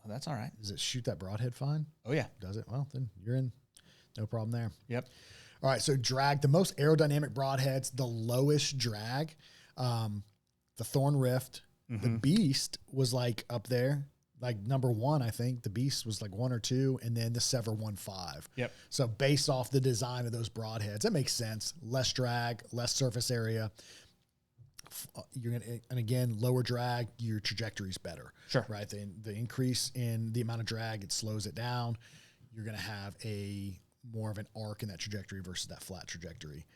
S2: Oh, that's all right.
S1: Does it shoot that broadhead fine?
S2: Oh, yeah.
S1: Does it? Well, then you're in. No problem there.
S2: Yep.
S1: All right, so drag, the most aerodynamic broadheads, the lowest drag, the Thorn Rift, the Beast was like up there, like number 1, I think. The Beast was like 1 or 2, and then the Sevr 1.5.
S2: Yep.
S1: So based off the design of those broadheads, that makes sense. Less drag, less surface area. And again, lower drag, your trajectory is better.
S2: Sure.
S1: Right? The increase in the amount of drag, it slows it down. You're going to have more of an arc in that trajectory versus that flat trajectory.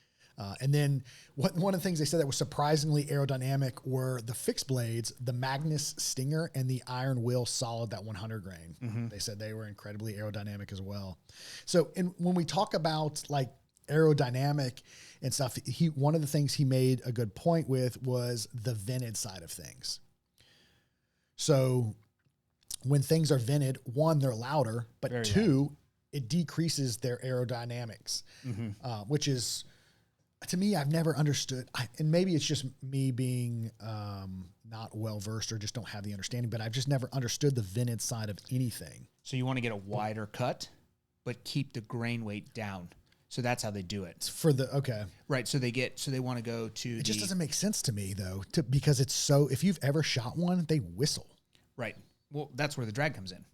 S1: And then one of the things they said that was surprisingly aerodynamic were the fixed blades, the Magnus Stinger and the Iron Will Solid, that 100 grain. They said they were incredibly aerodynamic as well. So when we talk about like aerodynamic and stuff, one of the things he made a good point with was the vented side of things. So when things are vented, 1, they're louder, but
S2: Very
S1: 2,
S2: loud.
S1: It decreases their aerodynamics, which is, to me, I've never understood. And maybe it's just me being not well-versed or just don't have the understanding, but I've just never understood the vented side of anything.
S2: So you want to get a wider cut, but keep the grain weight down. So that's how they do it.
S1: Okay.
S2: Right. So they want to go to
S1: It just doesn't make sense to me, though, because it's so, if you've ever shot one, they whistle.
S2: Right. Well, that's where the drag comes in.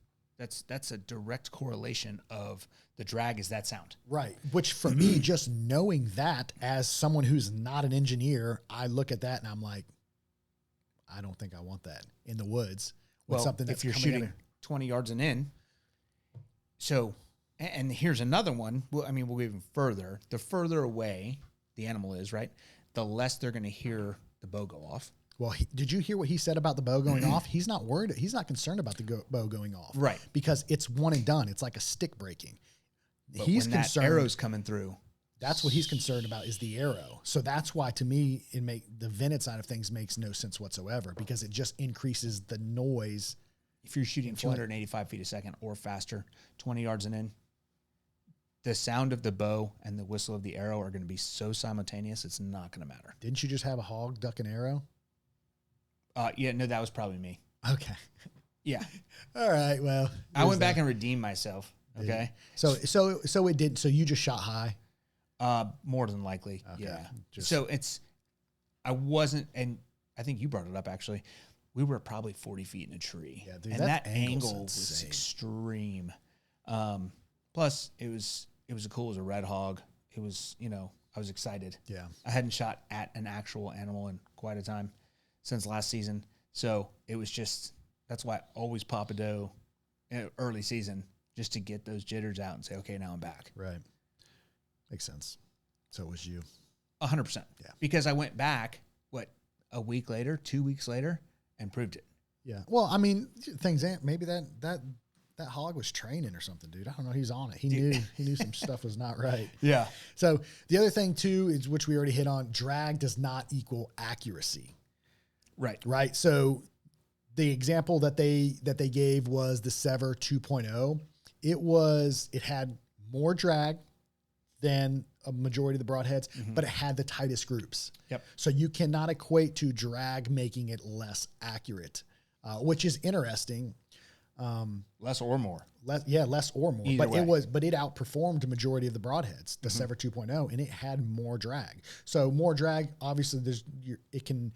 S2: That's a direct correlation of the drag is that sound.
S1: Right. Which for me, just knowing that as someone who's not an engineer, I look at that and I'm like, I don't think I want that in the woods.
S2: Well,
S1: something that's
S2: if you're shooting 20 yards and in. So, and here's another one. Well, we'll go even further. The further away the animal is, right, the less they're going to hear the bow go off.
S1: Well, did you hear what he said about the bow going off? He's not worried. He's not concerned about the bow going off.
S2: Right.
S1: Because it's one and done. It's like a stick breaking.
S2: But he's concerned. That arrow's coming through.
S1: That's what he's concerned about, is the arrow. So that's why, to me, the vented side of things makes no sense whatsoever, because it just increases the noise.
S2: If you're shooting 285 feet a second or faster, 20 yards and in, the sound of the bow and the whistle of the arrow are going to be so simultaneous, it's not going to matter.
S1: Didn't you just have a hog duck an arrow?
S2: Yeah, no, that was probably me.
S1: Okay.
S2: Yeah.
S1: All right. Well,
S2: I went back and redeemed myself. Okay.
S1: So it did. So you just shot high?
S2: More than likely.
S1: Okay.
S2: Yeah. So I wasn't, and I think you brought it up actually. We were probably 40 feet in a tree.
S1: Yeah, dude,
S2: and that angle was extreme. Plus it was as cool as a red hog. It was, I was excited.
S1: Yeah.
S2: I hadn't shot at an actual animal in quite a time since last season. So it was just, that's why I always pop a doe in early season, just to get those jitters out and say, okay, now I'm back.
S1: Right. Makes sense. So it was you.
S2: 100%.
S1: Yeah.
S2: Because I went back, a week later, 2 weeks later, and proved it.
S1: Yeah. Well, things ain't, maybe that hog was training or something, dude. I don't know. He's on it. He knew some stuff was not right.
S2: Yeah.
S1: So the other thing too is, which we already hit on, drag does not equal accuracy.
S2: Right.
S1: Right. So the example that they gave was the Sevr 2.0. It had more drag than a majority of the broadheads, but it had the tightest groups.
S2: Yep.
S1: So you cannot equate to drag making it less accurate, which is interesting.
S2: Less or more.
S1: Less or more.
S2: Either way.
S1: But it outperformed the majority of the broadheads, the Sevr 2.0, and it had more drag. So more drag, obviously, it can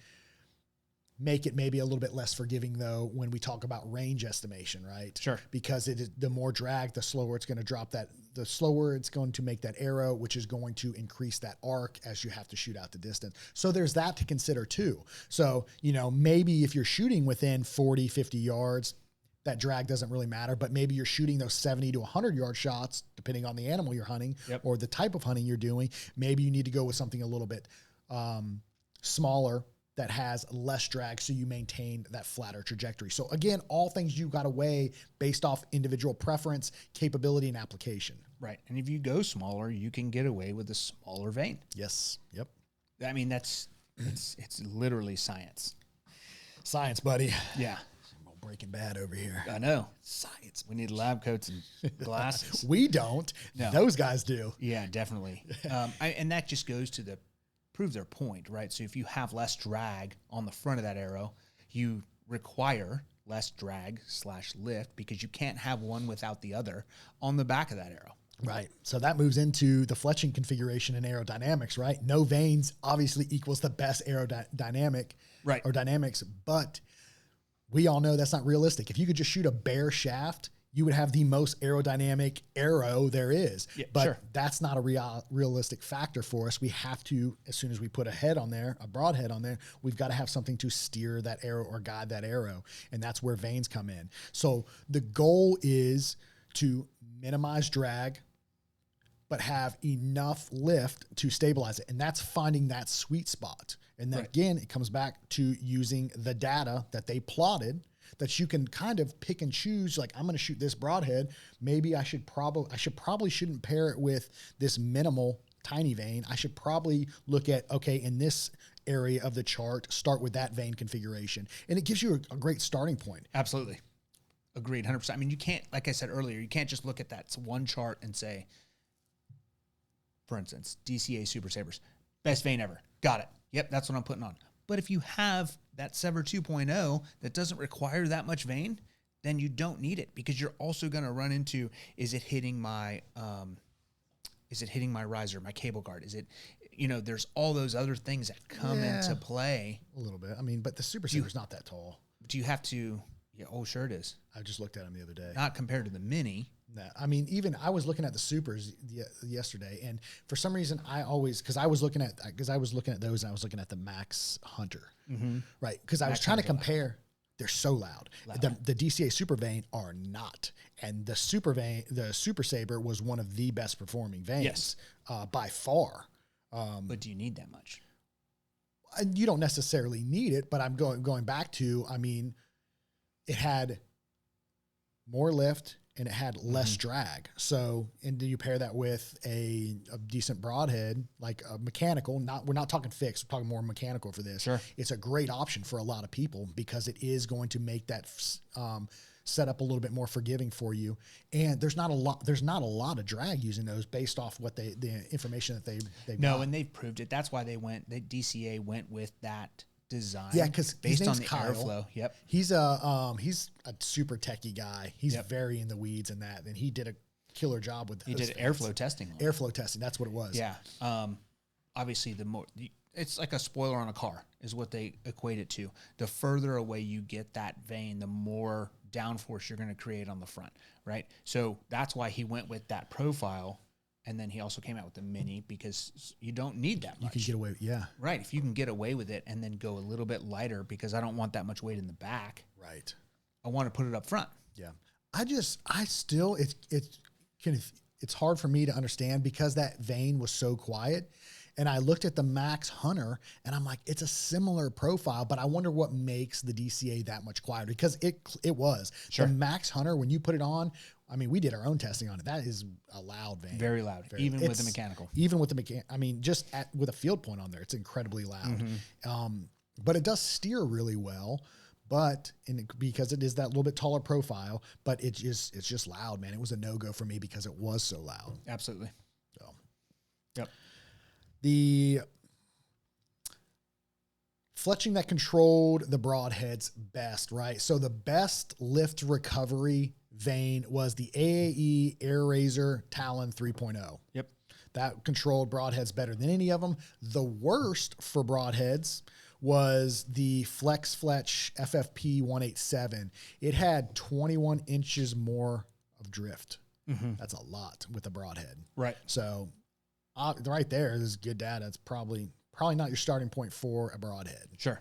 S1: make it maybe a little bit less forgiving though when we talk about range estimation, right?
S2: Sure.
S1: Because the more drag, the slower it's going to drop that. The slower it's going to make that arrow, which is going to increase that arc as you have to shoot out the distance. So there's that to consider too. So, maybe if you're shooting within 40, 50 yards, that drag doesn't really matter, but maybe you're shooting those 70 to 100-yard shots, depending on the animal you're hunting or the type of hunting you're doing. Maybe you need to go with something a little bit smaller that has less drag so you maintain that flatter trajectory. So again, all things you got to weigh based off individual preference, capability, and application.
S2: Right. And if you go smaller, you can get away with a smaller vane.
S1: Yes. Yep.
S2: I mean, it's literally science.
S1: Science, buddy.
S2: Yeah.
S1: Breaking Bad over here.
S2: I know.
S1: Science.
S2: We need lab coats and glasses.
S1: We don't. No. Those guys do.
S2: Yeah, definitely. And that just goes to prove their point, right? So if you have less drag on the front of that arrow, you require less drag / lift because you can't have one without the other on the back of that arrow.
S1: Right. So that moves into the fletching configuration and aerodynamics, right? No vanes obviously equals the best aerodynamic or dynamics, but we all know that's not realistic. If you could just shoot a bare shaft, you would have the most aerodynamic arrow there is. Yeah, but that's not a realistic factor for us. We have to, as soon as we put a head on there, a broadhead on there, we've got to have something to steer that arrow or guide that arrow. And that's where vanes come in. So the goal is to minimize drag, but have enough lift to stabilize it. And that's finding that sweet spot. And then again, it comes back to using the data that they plotted that you can kind of pick and choose. Like, I'm going to shoot this broadhead. Maybe I shouldn't pair it with this minimal tiny vane. I should probably look at, okay, in this area of the chart, start with that vane configuration. And it gives you a great starting point.
S2: Absolutely. Agreed. 100%. I mean, you can't, like I said earlier, you can't just look at that one chart and say, for instance, DCA Super Sabers, best vane ever. Got it. Yep, that's what I'm putting on. But if you have that Sevr 2.0 that doesn't require that much vane, then you don't need it because you're also going to run into, is it hitting my riser, my cable guard? Is it, there's all those other things that come into play.
S1: A little bit. I mean, but the Super Saber's not that tall.
S2: Do you have to, sure it is.
S1: I just looked at him the other day.
S2: Not compared to the Mini.
S1: No, I mean, even I was looking at the Supers yesterday, and for some reason because I was looking at those, and I was looking at the Max Hunter, right? Because I was trying to compare. They're so loud. The DCA Super Vane are not, and the Super Saber was one of the best performing vanes by far.
S2: But do you need that much?
S1: You don't necessarily need it, but I'm going back to. I mean, it had more lift. And it had less drag. So, and do you pair that with a decent broadhead, like a mechanical? We're not talking fixed. We're talking more mechanical for this.
S2: Sure.
S1: It's a great option for a lot of people because it is going to make that setup a little bit more forgiving for you. And there's not a lot of drag using those based off what the information that they've got.
S2: And they've proved it. That's why DCA went with that design.
S1: Yeah, because
S2: based on the
S1: Kyle,
S2: airflow. Yep.
S1: He's a super techie guy. He's very in the weeds in that, and he did a killer job with.
S2: He did airflow testing.
S1: Airflow testing. That's what it was.
S2: Yeah. Obviously, it's like a spoiler on a car is what they equate it to. The further away you get that vane, the more downforce you're going to create on the front, right? So that's why he went with that profile. And then he also came out with the Mini because you don't need that much.
S1: You can get away with
S2: Right. If you can get away with it and then go a little bit lighter because I don't want that much weight in the back.
S1: Right.
S2: I want to put it up front.
S1: Yeah. It's hard for me to understand because that vane was so quiet. And I looked at the Max Hunter and I'm like, it's a similar profile, but I wonder what makes the DCA that much quieter because it was. Sure. The Max Hunter, when you put it on, I mean, we did our own testing on it. That is a loud vane.
S2: Very loud, even with the mechanical.
S1: Even with the I mean, just with a field point on there, it's incredibly loud. But it does steer really well. but because it is that little bit taller profile, but it's just loud, man. It was a no-go for me because it was so loud.
S2: Absolutely.
S1: So,
S2: yep.
S1: The fletching that controlled the broadheads best, right? So the best lift recovery vane was the AAE Air Razor Talon 3.0.
S2: Yep.
S1: That controlled broadheads better than any of them. The worst for broadheads was the Flex Fletch FFP 187. It had 21 inches more of drift. Mm-hmm. That's a lot with a broadhead.
S2: Right.
S1: So right there is good data. It's probably not your starting point for a broadhead.
S2: Sure.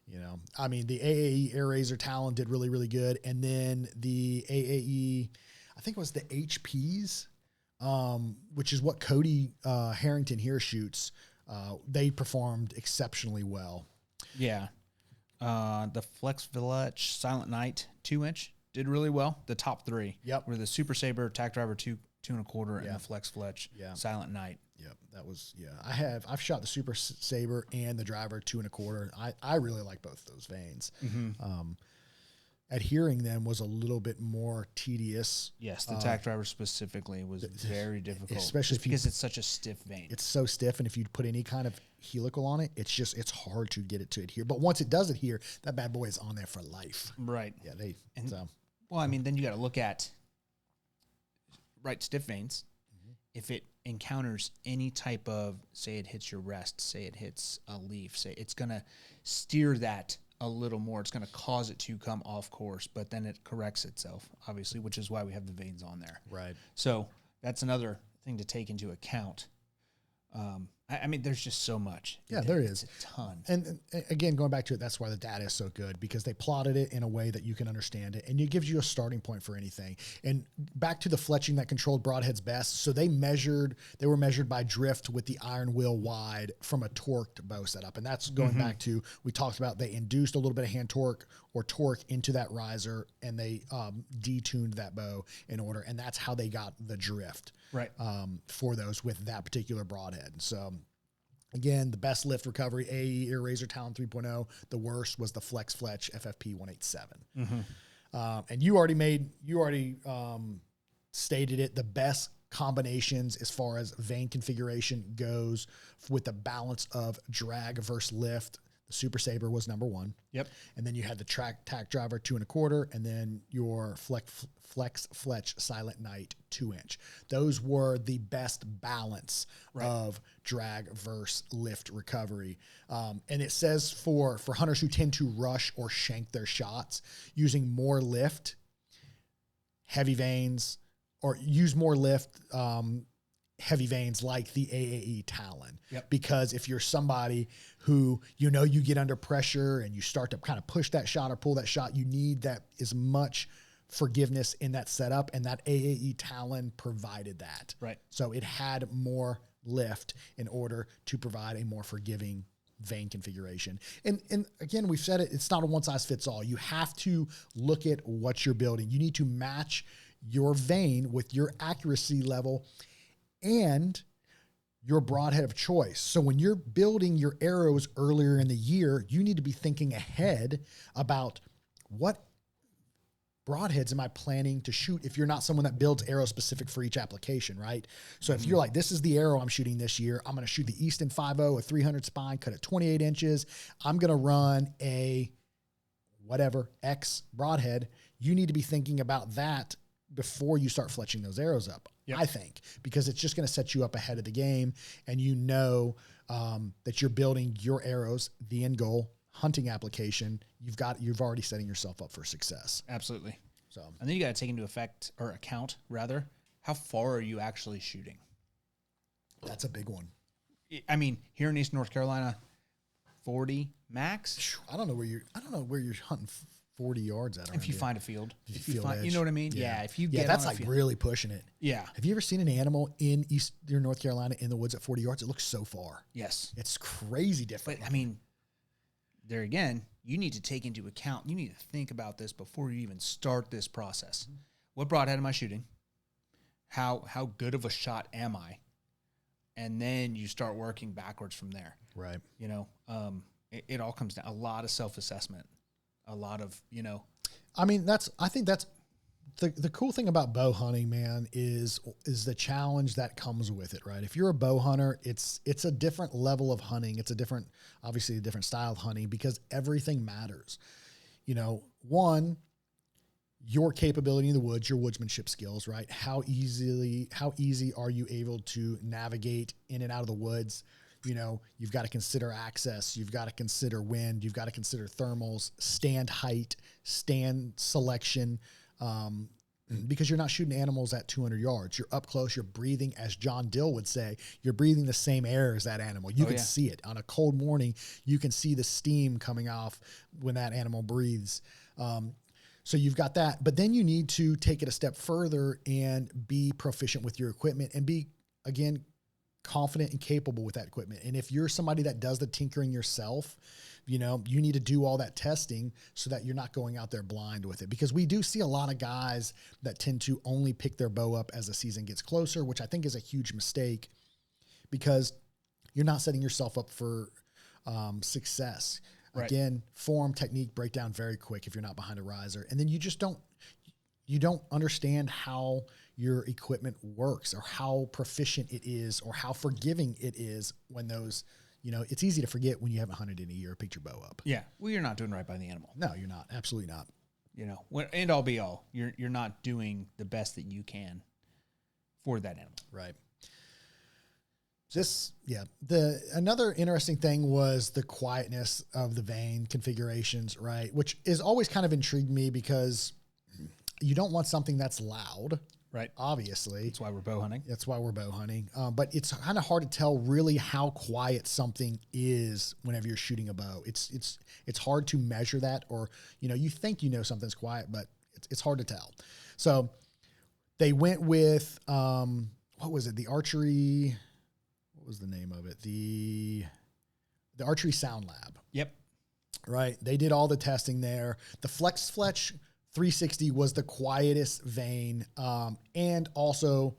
S1: You know, I mean, the AAE Air Razor Talon did really, really good. And then the AAE, I think it was the HPs, which is what Cody Harrington here shoots. They performed exceptionally well.
S2: Yeah. The Flex Fletch Silent Night 2-inch did really well. The top three were the Super Saber, Tack Driver 2 2.25, and the Flex Fletch Silent Night.
S1: Yep, that was I've shot the Super Saber and the Driver 2.25. I really like both those vanes. Mm-hmm. Adhering them was a little bit more tedious.
S2: Yes, the Tack Driver specifically was very difficult,
S1: especially
S2: because it's such a stiff vane.
S1: It's so stiff, and if you put any kind of helical on it, it's hard to get it to adhere. But once it does adhere, that bad boy is on there for life.
S2: Right.
S1: Yeah,
S2: well, I mean, then you got to look at stiff vanes. Mm-hmm. If it encounters any type of, say it hits your rest, say it hits a leaf, say it's going to steer that a little more. It's going to cause it to come off course, but then it corrects itself, obviously, which is why we have the vanes on there.
S1: Right.
S2: So that's another thing to take into account. I mean, there's just so much.
S1: Yeah, there is
S2: a ton.
S1: And again, going back to it, that's why the data is so good, because they plotted it in a way that you can understand it, and it gives you a starting point for anything. And back to the fletching that controlled broadheads best. So they were measured by drift with the iron wheel wide from a torqued bow setup. And that's going back to, we talked about, they induced a little bit of hand torque or torque into that riser, and they detuned that bow in order. And that's how they got the drift for those with that particular broadhead. So again, the best lift recovery, AE Air Razor Talon 3.0. The worst was the Flex Fletch FFP 187. Mm-hmm. And you already stated it. The best combinations as far as vane configuration goes with the balance of drag versus lift. The Super Saber was number one.
S2: Yep.
S1: And then you had the Tack Driver 2.25, and then your Flex Fletch Silent Night 2-inch. Those were the best balance of drag versus lift recovery. And it says for hunters who tend to rush or shank their shots, using more lift, heavy vanes, or use more lift, heavy vanes like the AAE Talon.
S2: Yep.
S1: Because if you're somebody who, you get under pressure and you start to kind of push that shot or pull that shot, you need that as much forgiveness in that setup, and that AAE Talon provided that.
S2: Right.
S1: So it had more lift in order to provide a more forgiving vane configuration. And again, we've said it, it's not a one size fits all. You have to look at what you're building. You need to match your vane with your accuracy level and your broadhead of choice. So when you're building your arrows earlier in the year, you need to be thinking ahead about what broadheads am I planning to shoot if you're not someone that builds arrows specific for each application, right? So if you're like, this is the arrow I'm shooting this year, I'm going to shoot the Easton 5.0, a 300 spine, cut at 28 inches. I'm going to run a whatever X broadhead. You need to be thinking about that before you start fletching those arrows up. Yep. I think, because it's just going to set you up ahead of the game, and that you're building your arrows, the end goal, hunting application. You've already setting yourself up for success.
S2: Absolutely.
S1: So,
S2: and then you got to take into account, how far are you actually shooting?
S1: That's a big one.
S2: I mean, here in Eastern North Carolina, 40 max.
S1: I don't know where you're hunting 40 yards at.
S2: If you find a field,
S1: you
S2: know what I mean? Yeah. If you get
S1: that's like really pushing it.
S2: Yeah.
S1: Have you ever seen an animal in Eastern North Carolina in the woods at 40 yards? It looks so far.
S2: Yes.
S1: It's crazy different.
S2: But I mean, there again, you need to take into account, you need to think about this before you even start this process. Mm-hmm. What broadhead am I shooting? How good of a shot am I? And then you start working backwards from there.
S1: Right.
S2: It all comes down, a lot of self-assessment. a lot of,
S1: I mean, I think that's the cool thing about bow hunting, man, is the challenge that comes with it, right? If you're a bow hunter, it's a different level of hunting. It's obviously a different style of hunting because everything matters. One, your capability in the woods, your woodsmanship skills, right? How easy are you able to navigate in and out of the woods? You've got to consider access. You've got to consider wind. You've got to consider thermals, stand height, stand selection, because you're not shooting animals at 200 yards. You're up close. You're breathing, as John Dill would say, you're breathing the same air as that animal. You can see it on a cold morning. You can see the steam coming off when that animal breathes. So you've got that, but then you need to take it a step further and be proficient with your equipment and be, again, confident and capable with that equipment. And if you're somebody that does the tinkering yourself, you need to do all that testing so that you're not going out there blind with it, because we do see a lot of guys that tend to only pick their bow up as the season gets closer, which I think is a huge mistake because you're not setting yourself up for success. Right. Again, form, technique, breakdown very quick if you're not behind a riser. And then you just don't understand how your equipment works or how proficient it is or how forgiving it is when those, it's easy to forget when you haven't hunted in a year or picked your bow up.
S2: Yeah. Well, you're not doing right by the animal.
S1: No, you're not. Absolutely not.
S2: End all be all, you're not doing the best that you for that animal.
S1: Right. Another interesting thing was the quietness of the vane configurations, right? Which is always kind of intrigued me because you don't want something that's loud,
S2: right?
S1: Obviously.
S2: That's why we're bow hunting.
S1: But it's kind of hard to tell really how quiet something is whenever you're shooting a bow. It's hard to measure that, or, you think something's quiet, but it's hard to tell. So they went with, what was it? The Archery... What was the name of it? The Archery Sound Lab.
S2: Yep.
S1: Right. They did all the testing there. The Flex Fletch 360 was the quietest vane, and also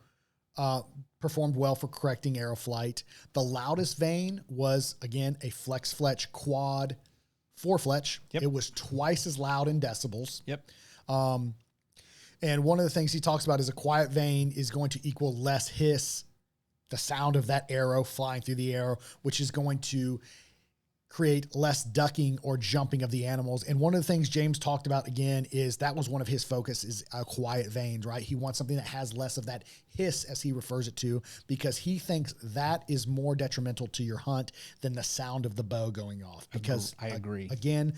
S1: performed well for correcting arrow flight. The loudest vane was, again, a Flex Fletch Quad 4 Fletch. Yep. It was twice as loud in decibels.
S2: Yep.
S1: And one of the things he talks about is a quiet vane is going to equal less hiss, the sound of that arrow flying through the air, which is going to create less ducking or jumping of the animals. And one of the things James talked about, again, is that was one of his focus, is a quiet vane, right? He wants something that has less of that hiss, as he refers it to, because he thinks that is more detrimental to your hunt than the sound of the bow going off. Because
S2: I agree.
S1: Again,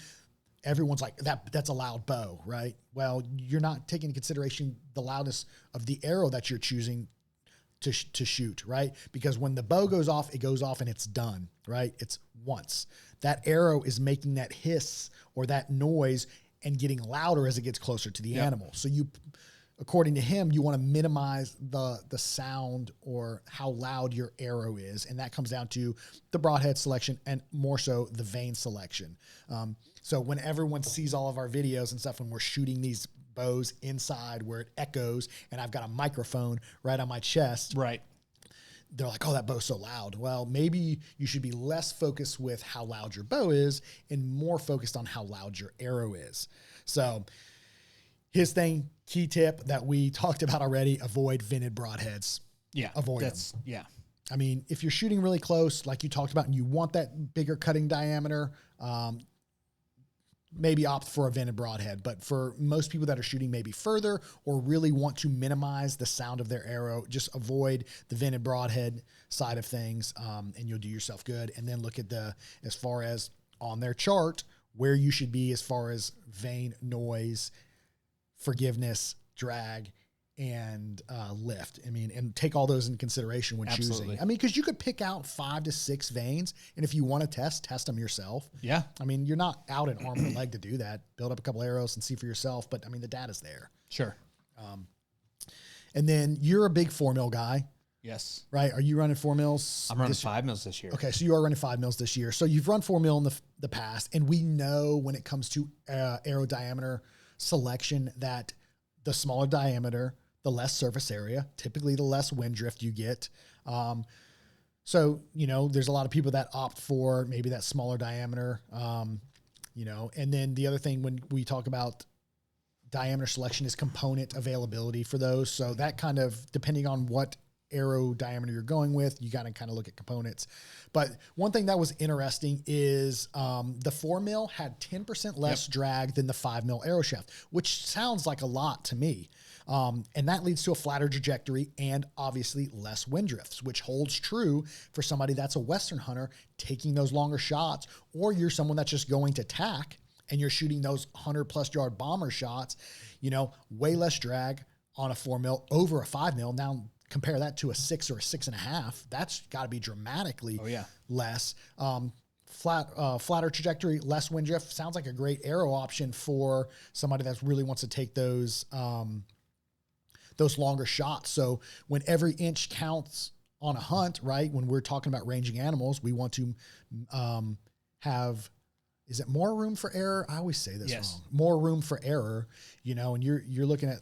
S1: everyone's like, that's a loud bow, right? Well, you're not taking into consideration the loudness of the arrow that you're choosing to shoot, right? Because when the bow goes off, it goes off and it's done, right? It's once. That arrow is making that hiss or that noise and getting louder as it gets closer to the animal. So according to him, you want to minimize the sound or how loud your arrow is. And that comes down to the broadhead selection and more so the vane selection. So when everyone sees all of our videos and stuff, when we're shooting these bows inside where it echoes and I've got a microphone right on my chest.
S2: Right.
S1: They're like, oh, that bow's so loud. Well, maybe you should be less focused with how loud your bow is and more focused on how loud your arrow is. So his thing, key tip that we talked about already, avoid vented broadheads.
S2: Yeah.
S1: Avoid them.
S2: Yeah.
S1: I mean, if you're shooting really close, like you talked about, and you want that bigger cutting diameter, maybe opt for a vented broadhead. But for most people that are shooting maybe further or really want to minimize the sound of their arrow, just avoid the vented broadhead side of things, and you'll do yourself good. And then look at as far as on their chart, where you should be as far as vane, noise, forgiveness, drag, and lift. I mean, and take all those into consideration when choosing. I mean, because you could pick out 5 to 6 vanes, and if you want to test them yourself.
S2: Yeah.
S1: I mean, you're not out an arm and leg to do that. Build up a couple arrows and see for yourself. But I mean, the data's there.
S2: Sure.
S1: And then you're a big 4 mil guy.
S2: Yes.
S1: Right? Are you running 4 mils?
S2: I'm running 5 mils this year.
S1: Okay, so you are running 5 mils this year. So you've run 4 mil in the past, and we know when it comes to arrow diameter selection that the smaller diameter, the less surface area, typically the less wind drift you get. So, there's a lot of people that opt for maybe that smaller diameter. And then the other thing when we talk about diameter selection is component availability for those. So that kind of, depending on what arrow diameter you're going with, you got to kind of look at components. But one thing that was interesting is the 4 mil had 10% less drag than the 5 mil arrow shaft, which sounds like a lot to me. And that leads to a flatter trajectory and obviously less wind drifts, which holds true for somebody that's a Western hunter taking those longer shots, or you're someone that's just going to tack and you're shooting those 100+ yard bomber shots, way less drag on a 4 mil over a 5 mil. Now compare that to a 6 or a 6.5. That's got to be dramatically less. Flatter trajectory, less wind drift sounds like a great arrow option for somebody that really wants to take those longer shots. So when every inch counts on a hunt, right? When we're talking about ranging animals, we want to have, is it more room for error? I always say this wrong. More room for error, and you're looking at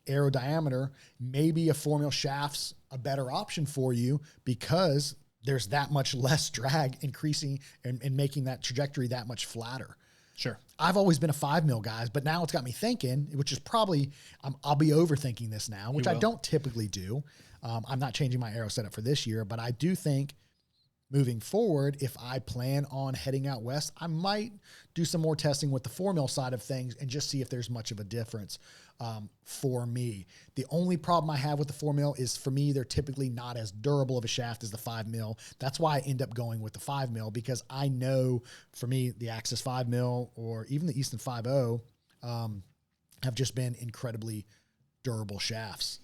S1: arrow diameter. Maybe a 4 mil shaft's a better option for you because there's that much less drag increasing and making that trajectory that much flatter.
S2: Sure.
S1: I've always been a 5 mil guy, but now it's got me thinking, which is probably, I'll be overthinking this now, which I don't typically do. I'm not changing my arrow setup for this year, but I do think moving forward, if I plan on heading out west, I might do some more testing with the 4 mil side of things and just see if there's much of a difference for me. The only problem I have with the 4 mil is, for me, they're typically not as durable of a shaft as the 5 mil. That's why I end up going with the 5 mil, because I know, for me, the Axis 5 mil or even the Easton 5.0 have just been incredibly durable shafts.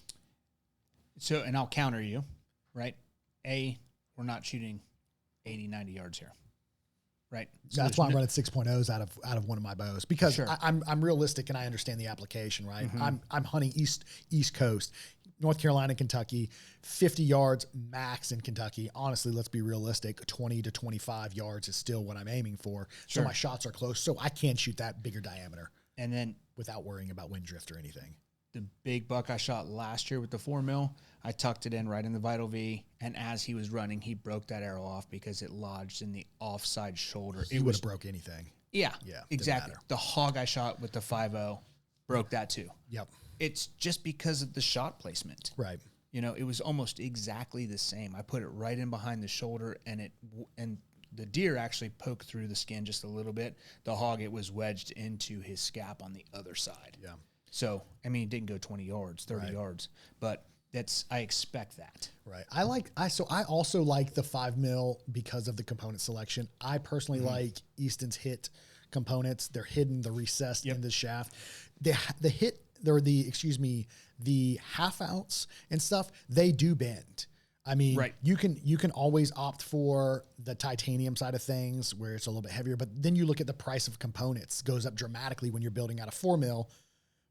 S2: So, and I'll counter you, right? We're not shooting 80, 90 yards here, right? So
S1: that's why I'm running 6.0s out of one of my bows, because I'm realistic and I understand the application, right?
S2: Mm-hmm.
S1: I'm hunting East Coast, North Carolina, Kentucky, 50 yards max in Kentucky. Honestly, let's be realistic. 20 to 25 yards is still what I'm aiming for. So my shots are close, so I can shoot that bigger diameter,
S2: and then
S1: without worrying about wind drift or anything.
S2: The big buck I shot last year with the 4 mil, I tucked it in right in the Vital V, and as he was running, he broke that arrow off because it lodged in the offside shoulder.
S1: It would have broke anything.
S2: Yeah, exactly. The hog I shot with the 5.0 broke that too.
S1: Yep.
S2: It's just because of the shot placement.
S1: Right.
S2: It was almost exactly the same. I put it right in behind the shoulder, and the deer actually poked through the skin just a little bit. The hog, it was wedged into his scap on the other side.
S1: Yeah.
S2: So, I mean, it didn't go 20 yards, 30 yards, but I expect that.
S1: Right. I also like the 5 mil because of the component selection. I personally like Easton's hit components. They're hidden, the recessed in the shaft. The half ounce and stuff, they do bend. I mean, you can always opt for the titanium side of things where it's a little bit heavier, but then you look at the price of components goes up dramatically when you're building out a 4 mil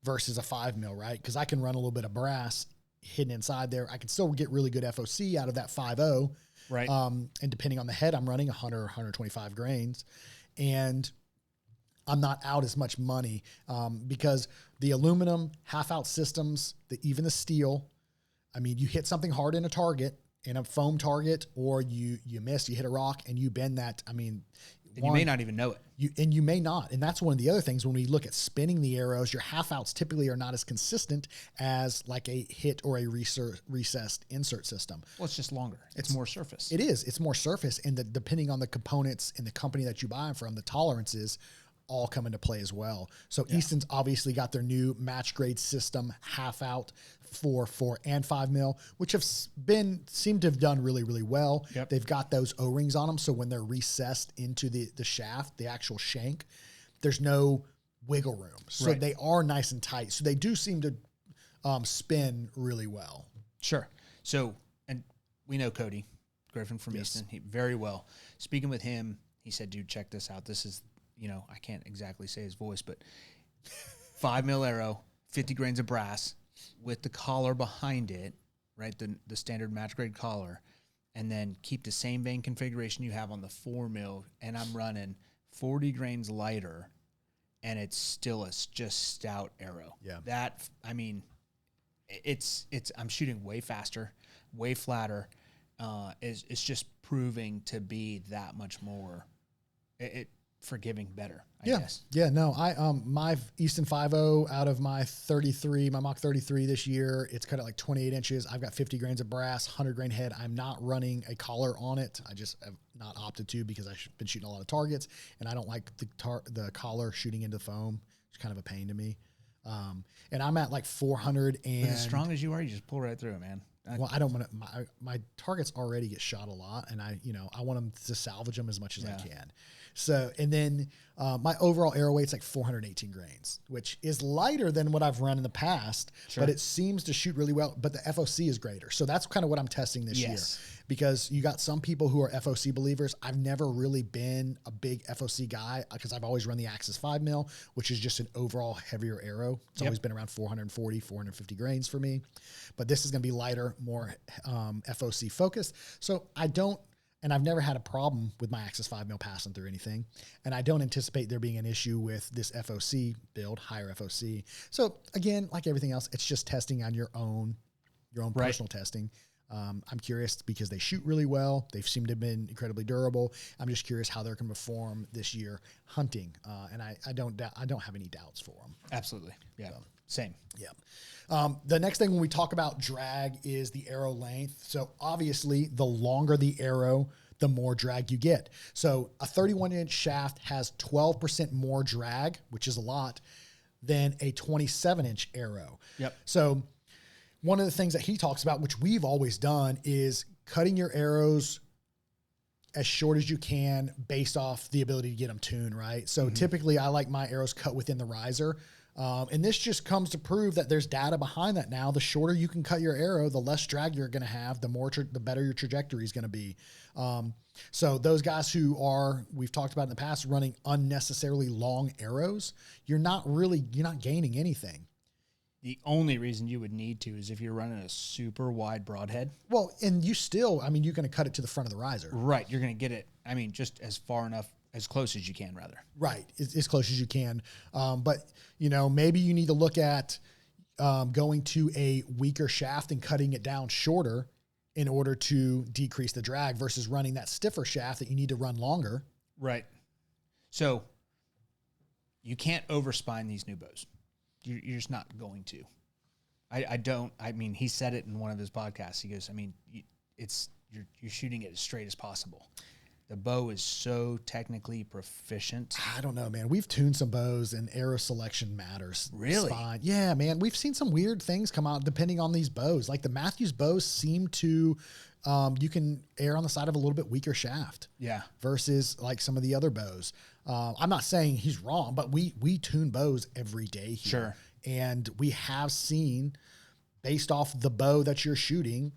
S1: versus a 5 mil, right? Because I can run a little bit of brass hidden inside there. I can still get really good FOC out of that 5.0.
S2: Right.
S1: And depending on the head, I'm running 100 or 125 grains. And I'm not out as much money because the aluminum half-out systems, even the steel, I mean, you hit something hard in a target, in a foam target, or you miss, you hit a rock, and you bend that. I mean,
S2: you may not even know it.
S1: You may not. And that's one of the other things when we look at spinning the arrows, your half outs typically are not as consistent as like a hit or a recessed insert system.
S2: Well, it's just longer. It's more surface.
S1: It is. It's more surface. And depending on the components and the company that you buy them from, the tolerances all come into play as well. So Easton's obviously got their new match grade system half out for 4 and 5 mil, which have seemed to have done really, really well.
S2: Yep.
S1: They've got those O-rings on them. So when they're recessed into the shaft, the actual shank, there's no wiggle room. So they are nice and tight. So they do seem to spin really well.
S2: Sure. So, and we know Cody Griffin from Easton very well. Speaking with him, he said, dude, check this out. This is, I can't exactly say his voice, but 5 mil arrow, 50 grains of brass with the collar behind it, right? The standard match grade collar, and then keep the same vane configuration you have on the 4 mil. And I'm running 40 grains lighter, and it's still a just stout arrow.
S1: Yeah.
S2: That, I mean, I'm shooting way faster, way flatter. It's just proving to be that much more. forgiving better, I
S1: yeah.
S2: guess.
S1: Yeah, no, my Easton 5.0 out of my 33, my Mach 33 this year, it's cut at like 28 inches. I've got 50 grains of brass, 100 grain head. I'm not running a collar on it. I just have not opted to because I've been shooting a lot of targets, and I don't like the collar shooting into foam. It's kind of a pain to me. And I'm at like 400 and...
S2: But as strong as you are, you just pull right through it, man.
S1: Well, I don't want to, my targets already get shot a lot, and I want them to salvage them as much as I can. So, and then my overall arrow weight's like 418 grains, which is lighter than what I've run in the past, but it seems to shoot really well, but the FOC is greater. So that's kind of what I'm testing this year, because you got some people who are FOC believers. I've never really been a big FOC guy because I've always run the Axis 5mm, which is just an overall heavier arrow. It's always been around 440, 450 grains for me, but this is going to be lighter, more FOC focused. So and I've never had a problem with my Axis 5mm passing through anything. And I don't anticipate there being an issue with this FOC build, higher FOC. So again, like everything else, it's just testing on your own personal testing. I'm curious because they shoot really well. They've seemed to have been incredibly durable. I'm just curious how they're going to perform this year hunting. And I don't have any doubts for them.
S2: Absolutely. Yeah. So, same.
S1: Yeah. The next thing when we talk about drag is the arrow length. So obviously the longer the arrow, the more drag you get. So a 31-inch shaft has 12% more drag, which is a lot, than a 27-inch arrow.
S2: Yep.
S1: So one of the things that he talks about, which we've always done, is cutting your arrows as short as you can based off the ability to get them tuned, right? So typically I like my arrows cut within the riser. And this just comes to prove that there's data behind that now. The shorter you can cut your arrow, the less drag you're going to have, the better your trajectory is going to be. So those guys who are, we've talked about in the past, running unnecessarily long arrows, you're not gaining anything.
S2: The only reason you would need to is if you're running a super wide broadhead.
S1: Well, and you're going to cut it to the front of the riser.
S2: Right. You're going to get it, just as far enough, as close as you can, rather.
S1: Right. As close as you can. But, maybe you need to look at going to a weaker shaft and cutting it down shorter in order to decrease the drag versus running that stiffer shaft that you need to run longer.
S2: Right. So you can't overspine these new bows. You're just not going to. He said it in one of his podcasts. He goes, you're shooting it as straight as possible. The bow is so technically proficient.
S1: I don't know, man. We've tuned some bows and arrow selection matters.
S2: Really?
S1: Spine. Yeah, man. We've seen some weird things come out depending on these bows. Like the Matthews bows seem to, you can err on the side of a little bit weaker shaft.
S2: Yeah.
S1: Versus like some of the other bows. I'm not saying he's wrong, but we tune bows every day here.
S2: Sure.
S1: And we have seen, based off the bow that you're shooting,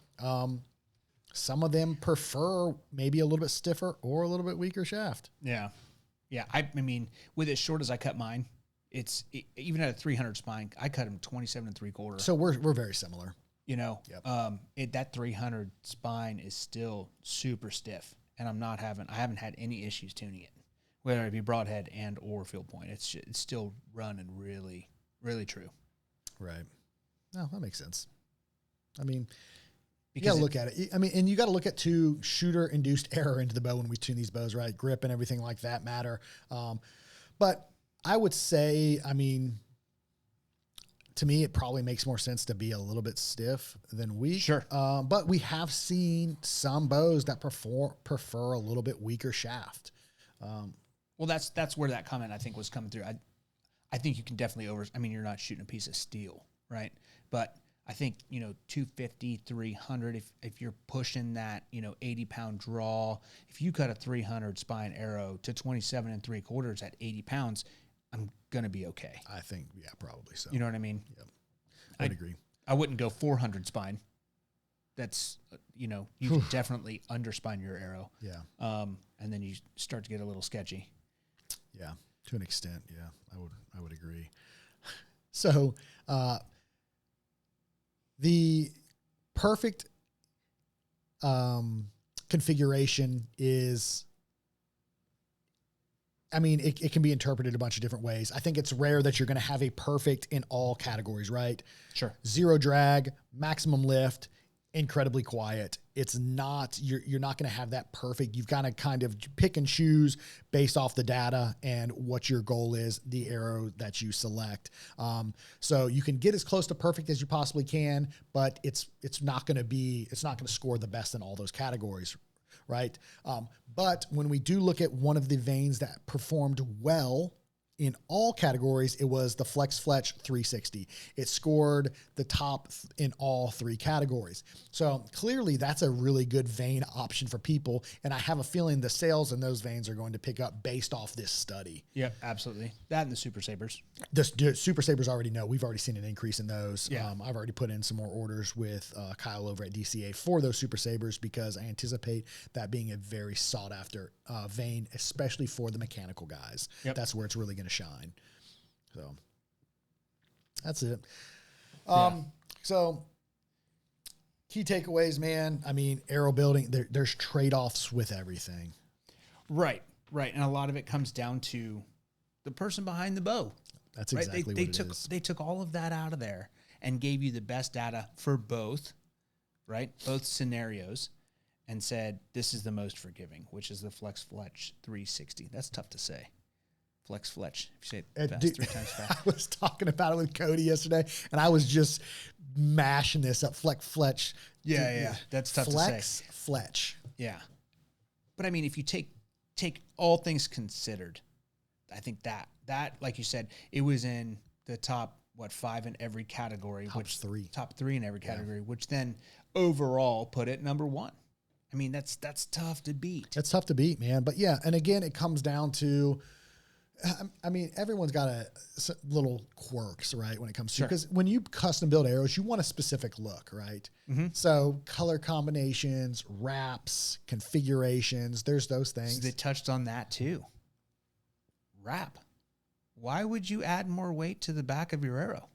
S1: some of them prefer maybe a little bit stiffer or a little bit weaker shaft.
S2: Yeah. Yeah. With as short as I cut mine, even at a 300 spine, I cut them 27 3/4.
S1: So we're very similar.
S2: That 300 spine is still super stiff, and I haven't had any issues tuning it, whether it be broadhead and or field point. It's still running really, really true.
S1: Right. No, that makes sense. You got to look at it. And you got to look at shooter-induced error into the bow when we tune these bows, right? Grip and everything like that matter. But I would say, to me, it probably makes more sense to be a little bit stiff than weak.
S2: Sure.
S1: But we have seen some bows that prefer a little bit weaker shaft.
S2: Well, that's where that comment I think was coming through. I think you can definitely you're not shooting a piece of steel, right? But I think, 250, 300, if you're pushing that, 80-pound draw, if you cut a 300 spine arrow to 27 3/4 at 80 pounds, I'm going to be okay.
S1: I think, yeah, probably so.
S2: You know what I mean?
S1: Yep. I'd agree.
S2: I wouldn't go 400 spine. That's, you can definitely underspine your arrow.
S1: Yeah.
S2: And then you start to get a little sketchy.
S1: Yeah, to an extent. Yeah, I would agree. So, the perfect configuration is, it can be interpreted a bunch of different ways. I think it's rare that you're going to have a perfect in all categories, right?
S2: Sure.
S1: 0 drag, maximum lift, incredibly quiet. It's not, you're not going to have that perfect. You've got to kind of pick and choose based off the data and what your goal is, the arrow that you select. So you can get as close to perfect as you possibly can, but it's not going to score the best in all those categories. Right. But when we do look at one of the vanes that performed well in all categories, it was the Flex Fletch 360. It scored the top in all 3 categories. So clearly that's a really good vane option for people. And I have a feeling the sales in those vanes are going to pick up based off this study.
S2: Yep, absolutely. That and the Super Sabers.
S1: The Super Sabers already know. We've already seen an increase in those.
S2: Yeah.
S1: I've already put in some more orders with Kyle over at DCA for those Super Sabers because I anticipate that being a very sought after vane, especially for the mechanical guys.
S2: Yep.
S1: That's where it's really going to shine. So that's it. So key takeaways, man. I mean, arrow building, there's trade-offs with everything.
S2: Right. And a lot of it comes down to the person behind the bow.
S1: That's exactly what it is.
S2: They took all of that out of there and gave you the best data for both, right? Both scenarios, and said, this is the most forgiving, which is the Flex Fletch 360. That's tough to say. Flex Fletch. If you say it fast, 3 times fast.
S1: I was talking about it with Cody yesterday, and I was just mashing this up. Flex Fletch.
S2: Yeah. That's tough to say.
S1: Flex Fletch.
S2: Yeah. But I mean, if you take all things considered, I think that like you said, it was in the top 5 in every category, top 3 in every category, which then overall put it number 1. I mean, that's tough to beat.
S1: That's tough to beat, man. But yeah, and again, it comes down to, I mean, everyone's got little quirks, right? When it comes to, because when you custom build arrows, you want a specific look, right? Mm-hmm. So color combinations, wraps, configurations, there's those things.
S2: So they touched on that too. Wrap. Why would you add more weight to the back of your arrow?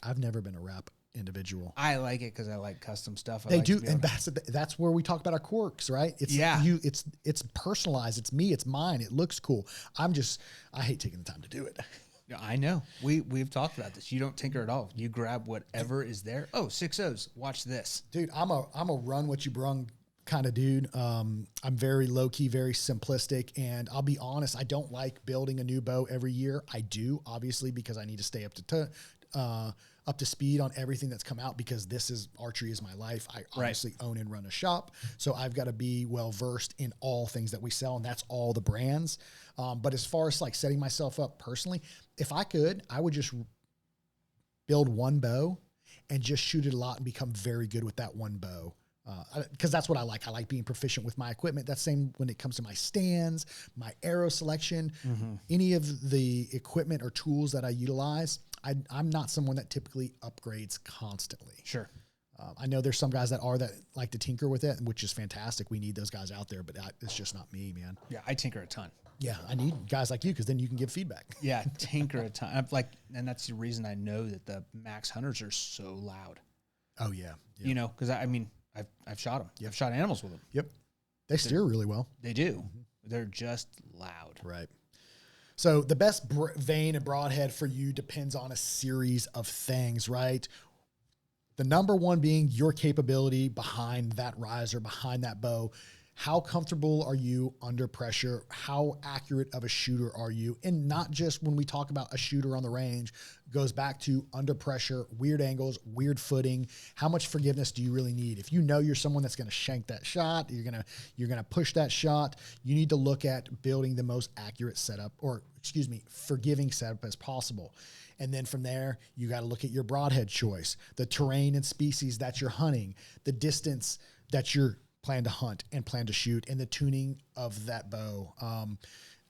S1: I've never been a wrap individual.
S2: I like it because I like custom stuff.
S1: They do, and that's where we talk about our quirks, right? It's personalized. It's me. It's mine. It looks cool. I hate taking the time to do it.
S2: Yeah, I know. We've talked about this. You don't tinker at all. You grab whatever is there. Oh, 6.0s. Watch this,
S1: dude. I'm a run what you brung kind of dude. I'm very low key, very simplistic, and I'll be honest. I don't like building a new bow every year. I do, obviously, because I need to stay up to speed on everything that's come out, because archery is my life. I obviously own and run a shop, so I've got to be well versed in all things that we sell, and that's all the brands. But as far as like setting myself up personally, if I could, I would just build one bow and just shoot it a lot and become very good with that one bow. Because that's what I like. I like being proficient with my equipment. That's same when it comes to my stands, my arrow selection, any of the equipment or tools that I utilize. I'm not someone that typically upgrades constantly.
S2: Sure.
S1: I know there's some guys that like to tinker with it, which is fantastic. We need those guys out there, but it's just not me, man.
S2: Yeah, I tinker a ton.
S1: Yeah, I need guys like you because then you can give feedback.
S2: Yeah, tinker a ton. And that's the reason I know that the Max Hunters are so loud.
S1: Oh yeah.
S2: You know, because I've shot them. Yep. I've shot animals with them.
S1: Yep. They steer really well.
S2: They do. They're just loud.
S1: Right. So the best vane and broadhead for you depends on a series of things, right? The number one being your capability behind that riser, behind that bow. How comfortable are you under pressure? How accurate of a shooter are you? And not just when we talk about a shooter on the range, goes back to under pressure, weird angles, weird footing. How much forgiveness do you really need? If you know you're someone that's going to shank that shot, you're going to push that shot, you need to look at building the most accurate setup, forgiving setup as possible. And then from there, you got to look at your broadhead choice, the terrain and species that you're hunting, the distance that you're plan to hunt and plan to shoot, and the tuning of that bow.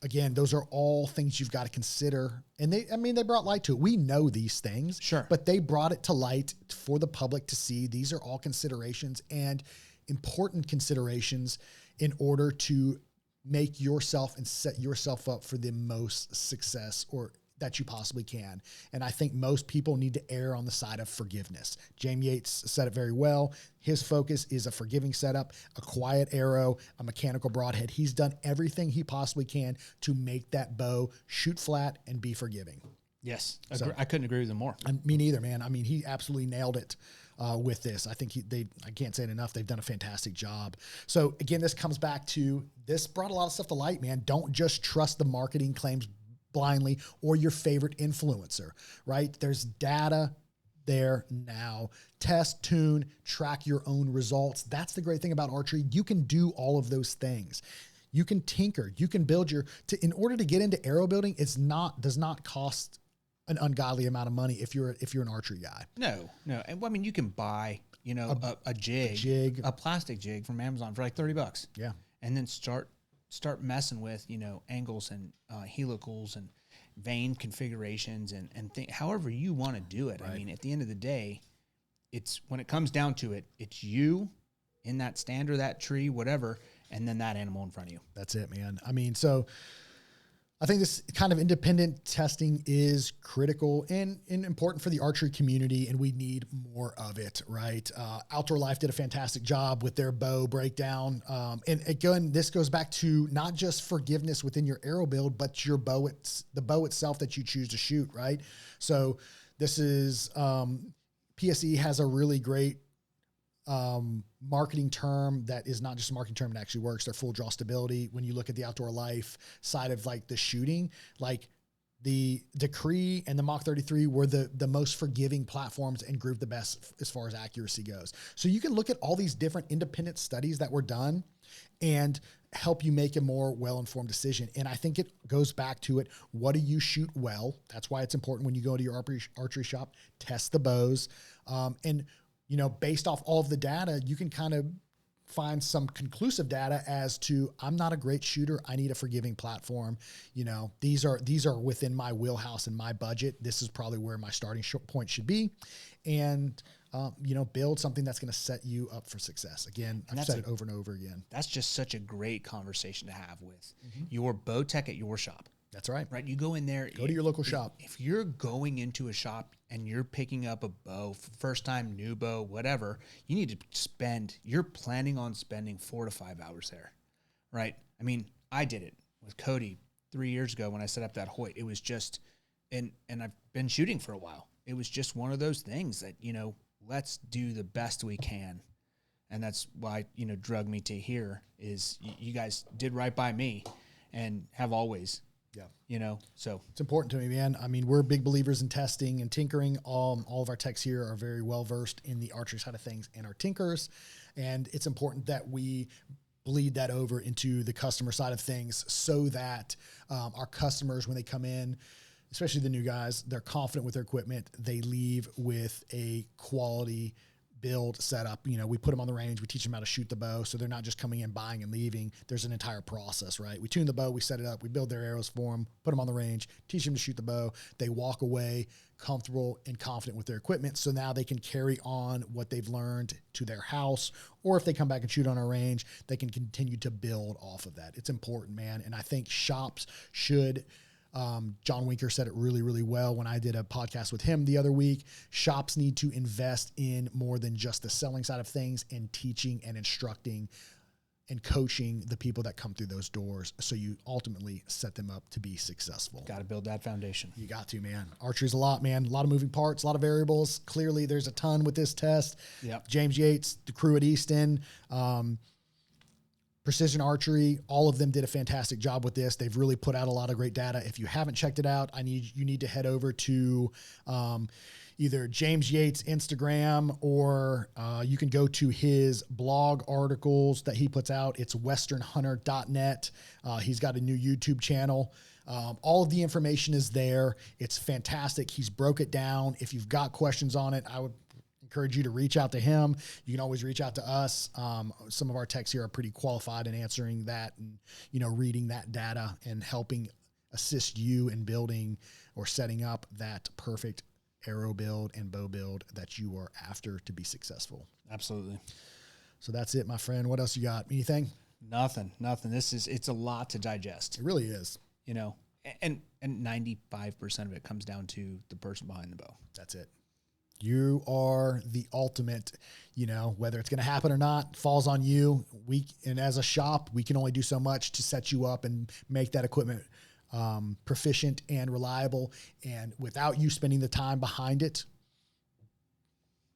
S1: Again, those are all things you've got to consider. And they brought light to it. We know these things,
S2: sure,
S1: but they brought it to light for the public to see. These are all considerations and important considerations in order to make yourself and set yourself up for the most success that you possibly can. And I think most people need to err on the side of forgiveness. James Yates said it very well. His focus is a forgiving setup, a quiet arrow, a mechanical broadhead. He's done everything he possibly can to make that bow shoot flat and be forgiving.
S2: Yes. I couldn't agree with him more.
S1: Me neither, man. I mean, he absolutely nailed it with this. I think I can't say it enough. They've done a fantastic job. So again, this comes back to, this brought a lot of stuff to light, man. Don't just trust the marketing claims blindly or your favorite influencer, right? There's data there now. Test, tune, track your own results. That's the great thing about archery. You can do all of those things. You can tinker, you can build in order to get into arrow building, does not cost an ungodly amount of money if you're an archery guy.
S2: No. And I mean, you can buy, a jig, a plastic jig from Amazon for like $30.
S1: Yeah.
S2: And then start messing with, angles and helicals and vane configurations and however you want to do it. Right. I mean, at the end of the day, when it comes down to it, it's you in that stand or that tree, whatever, and then that animal in front of you.
S1: That's it, man. I mean, so I think this kind of independent testing is critical and important for the archery community, and we need more of it, right? Outdoor Life did a fantastic job with their bow breakdown. And again, this goes back to not just forgiveness within your arrow build, but the bow itself that you choose to shoot, right? So this is, PSE has a really great marketing term that is not just a marketing term, it actually works. Their full draw stability. When you look at the Outdoor Life side of like the shooting, like the Decree and the Mach 33 were the most forgiving platforms and grouped the best as far as accuracy goes. So you can look at all these different independent studies that were done and help you make a more well-informed decision. And I think it goes back to it. What do you shoot well? That's why it's important when you go to your archery shop, test the bows. And based off all of the data, you can kind of find some conclusive data as to, I'm not a great shooter. I need a forgiving platform. These are within my wheelhouse and my budget. This is probably where my starting point should be. And, build something that's going to set you up for success. Again, I've said it over and over again.
S2: That's just such a great conversation to have with your bow tech at your shop.
S1: That's right.
S2: Right. You go in there.
S1: Go to your local shop.
S2: If you're going into a shop and you're picking up a bow, first time, new bow, whatever, you need to you're planning on spending 4 to 5 hours there. Right. I mean, I did it with Cody 3 years ago when I set up that Hoyt. It was just, and I've been shooting for a while. It was just one of those things that, let's do the best we can. And that's why, drug me to here is you guys did right by me and have always. Yeah. So
S1: it's important to me, man. I mean, we're big believers in testing and tinkering. All of our techs here are very well versed in the archery side of things and are tinkers. And it's important that we bleed that over into the customer side of things so that our customers, when they come in, especially the new guys, they're confident with their equipment. They leave with a quality build setup. We put them on the range, we teach them how to shoot the bow. So they're not just coming in, buying and leaving. There's an entire process, right? We tune the bow, we set it up, we build their arrows for them, put them on the range, teach them to shoot the bow. They walk away comfortable and confident with their equipment. So now they can carry on what they've learned to their house, or if they come back and shoot on our range, they can continue to build off of that. It's important, man. And I think shops should, John Winker said it really, really well when I did a podcast with him the other week. Shops need to invest in more than just the selling side of things and teaching and instructing and coaching the people that come through those doors. So you ultimately set them up to be successful.
S2: Got to build that foundation.
S1: You got to, man. Archery's a lot, man. A lot of moving parts, a lot of variables. Clearly there's a ton with this test.
S2: Yep.
S1: James Yates, the crew at Easton, Precision Archery, all of them did a fantastic job with this. They've really put out a lot of great data. If you haven't checked it out, you need to head over to either James Yates Instagram or you can go to his blog articles that he puts out. It's westernhunter.net. He's got a new YouTube channel. All of the information is there. It's fantastic. He's broke it down. If you've got questions on it, I would encourage you to reach out to him. You can always reach out to us. Some of our techs here are pretty qualified in answering that and, reading that data and helping assist you in building or setting up that perfect arrow build and bow build that you are after to be successful.
S2: Absolutely.
S1: So that's it, my friend. What else you got? Anything?
S2: Nothing. It's a lot to digest.
S1: It really is.
S2: And 95% of it comes down to the person behind the bow.
S1: That's it. You are the ultimate, whether it's going to happen or not, falls on you. And as a shop, we can only do so much to set you up and make that equipment proficient and reliable, and without you spending the time behind it.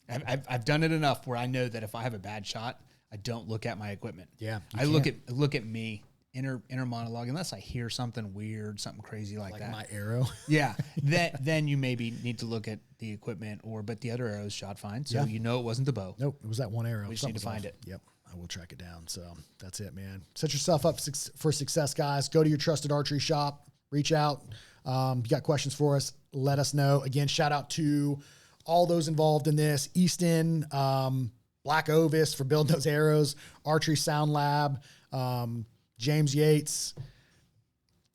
S2: I've done it enough where I know that if I have a bad shot, I don't look at my equipment.
S1: Yeah,
S2: I look at me, inner monologue, unless I hear something weird, something crazy like that.
S1: My arrow.
S2: Yeah. Then you maybe need to look at the equipment, but the other arrows shot fine. So you know it wasn't the bow.
S1: Nope, it was that one arrow.
S2: We just need to find it.
S1: Yep, I will track it down. So that's it, man. Set yourself up for success, guys. Go to your trusted archery shop. Reach out. You got questions for us, let us know. Again, shout out to all those involved in this. Easton, Black Ovis for building those arrows, Archery Sound Lab, James Yates.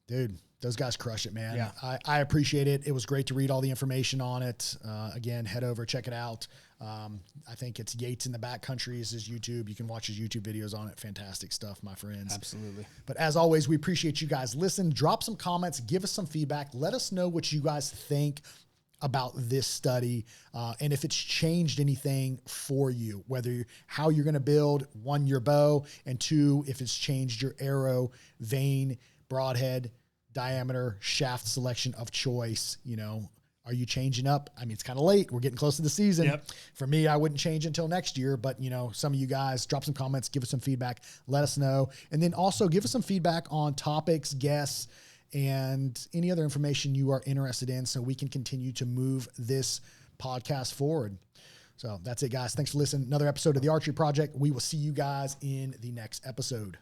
S1: Dude, those guys crush it, man.
S2: Yeah.
S1: I appreciate it. It was great to read all the information on it. Again, head over, check it out. I think it's Yates in the Backcountry is his YouTube. You can watch his YouTube videos on it. Fantastic stuff, my friends.
S2: Absolutely.
S1: But as always, we appreciate you guys. Listen, drop some comments, give us some feedback. Let us know what you guys think about this study, and if it's changed anything for you, whether how you're going to build, one, your bow, and two, if it's changed your arrow, vane, broadhead, diameter, shaft selection of choice. You know, are you changing up? I mean, it's kind of late. We're getting close to the season.
S2: Yep.
S1: For me, I wouldn't change until next year, but you know, some of you guys drop some comments, give us some feedback, let us know. And then also give us some feedback on topics, guests, and any other information you are interested in so we can continue to move this podcast forward. So that's it, guys. Thanks for listening. Another episode of the Archery Project. We will see you guys in the next episode.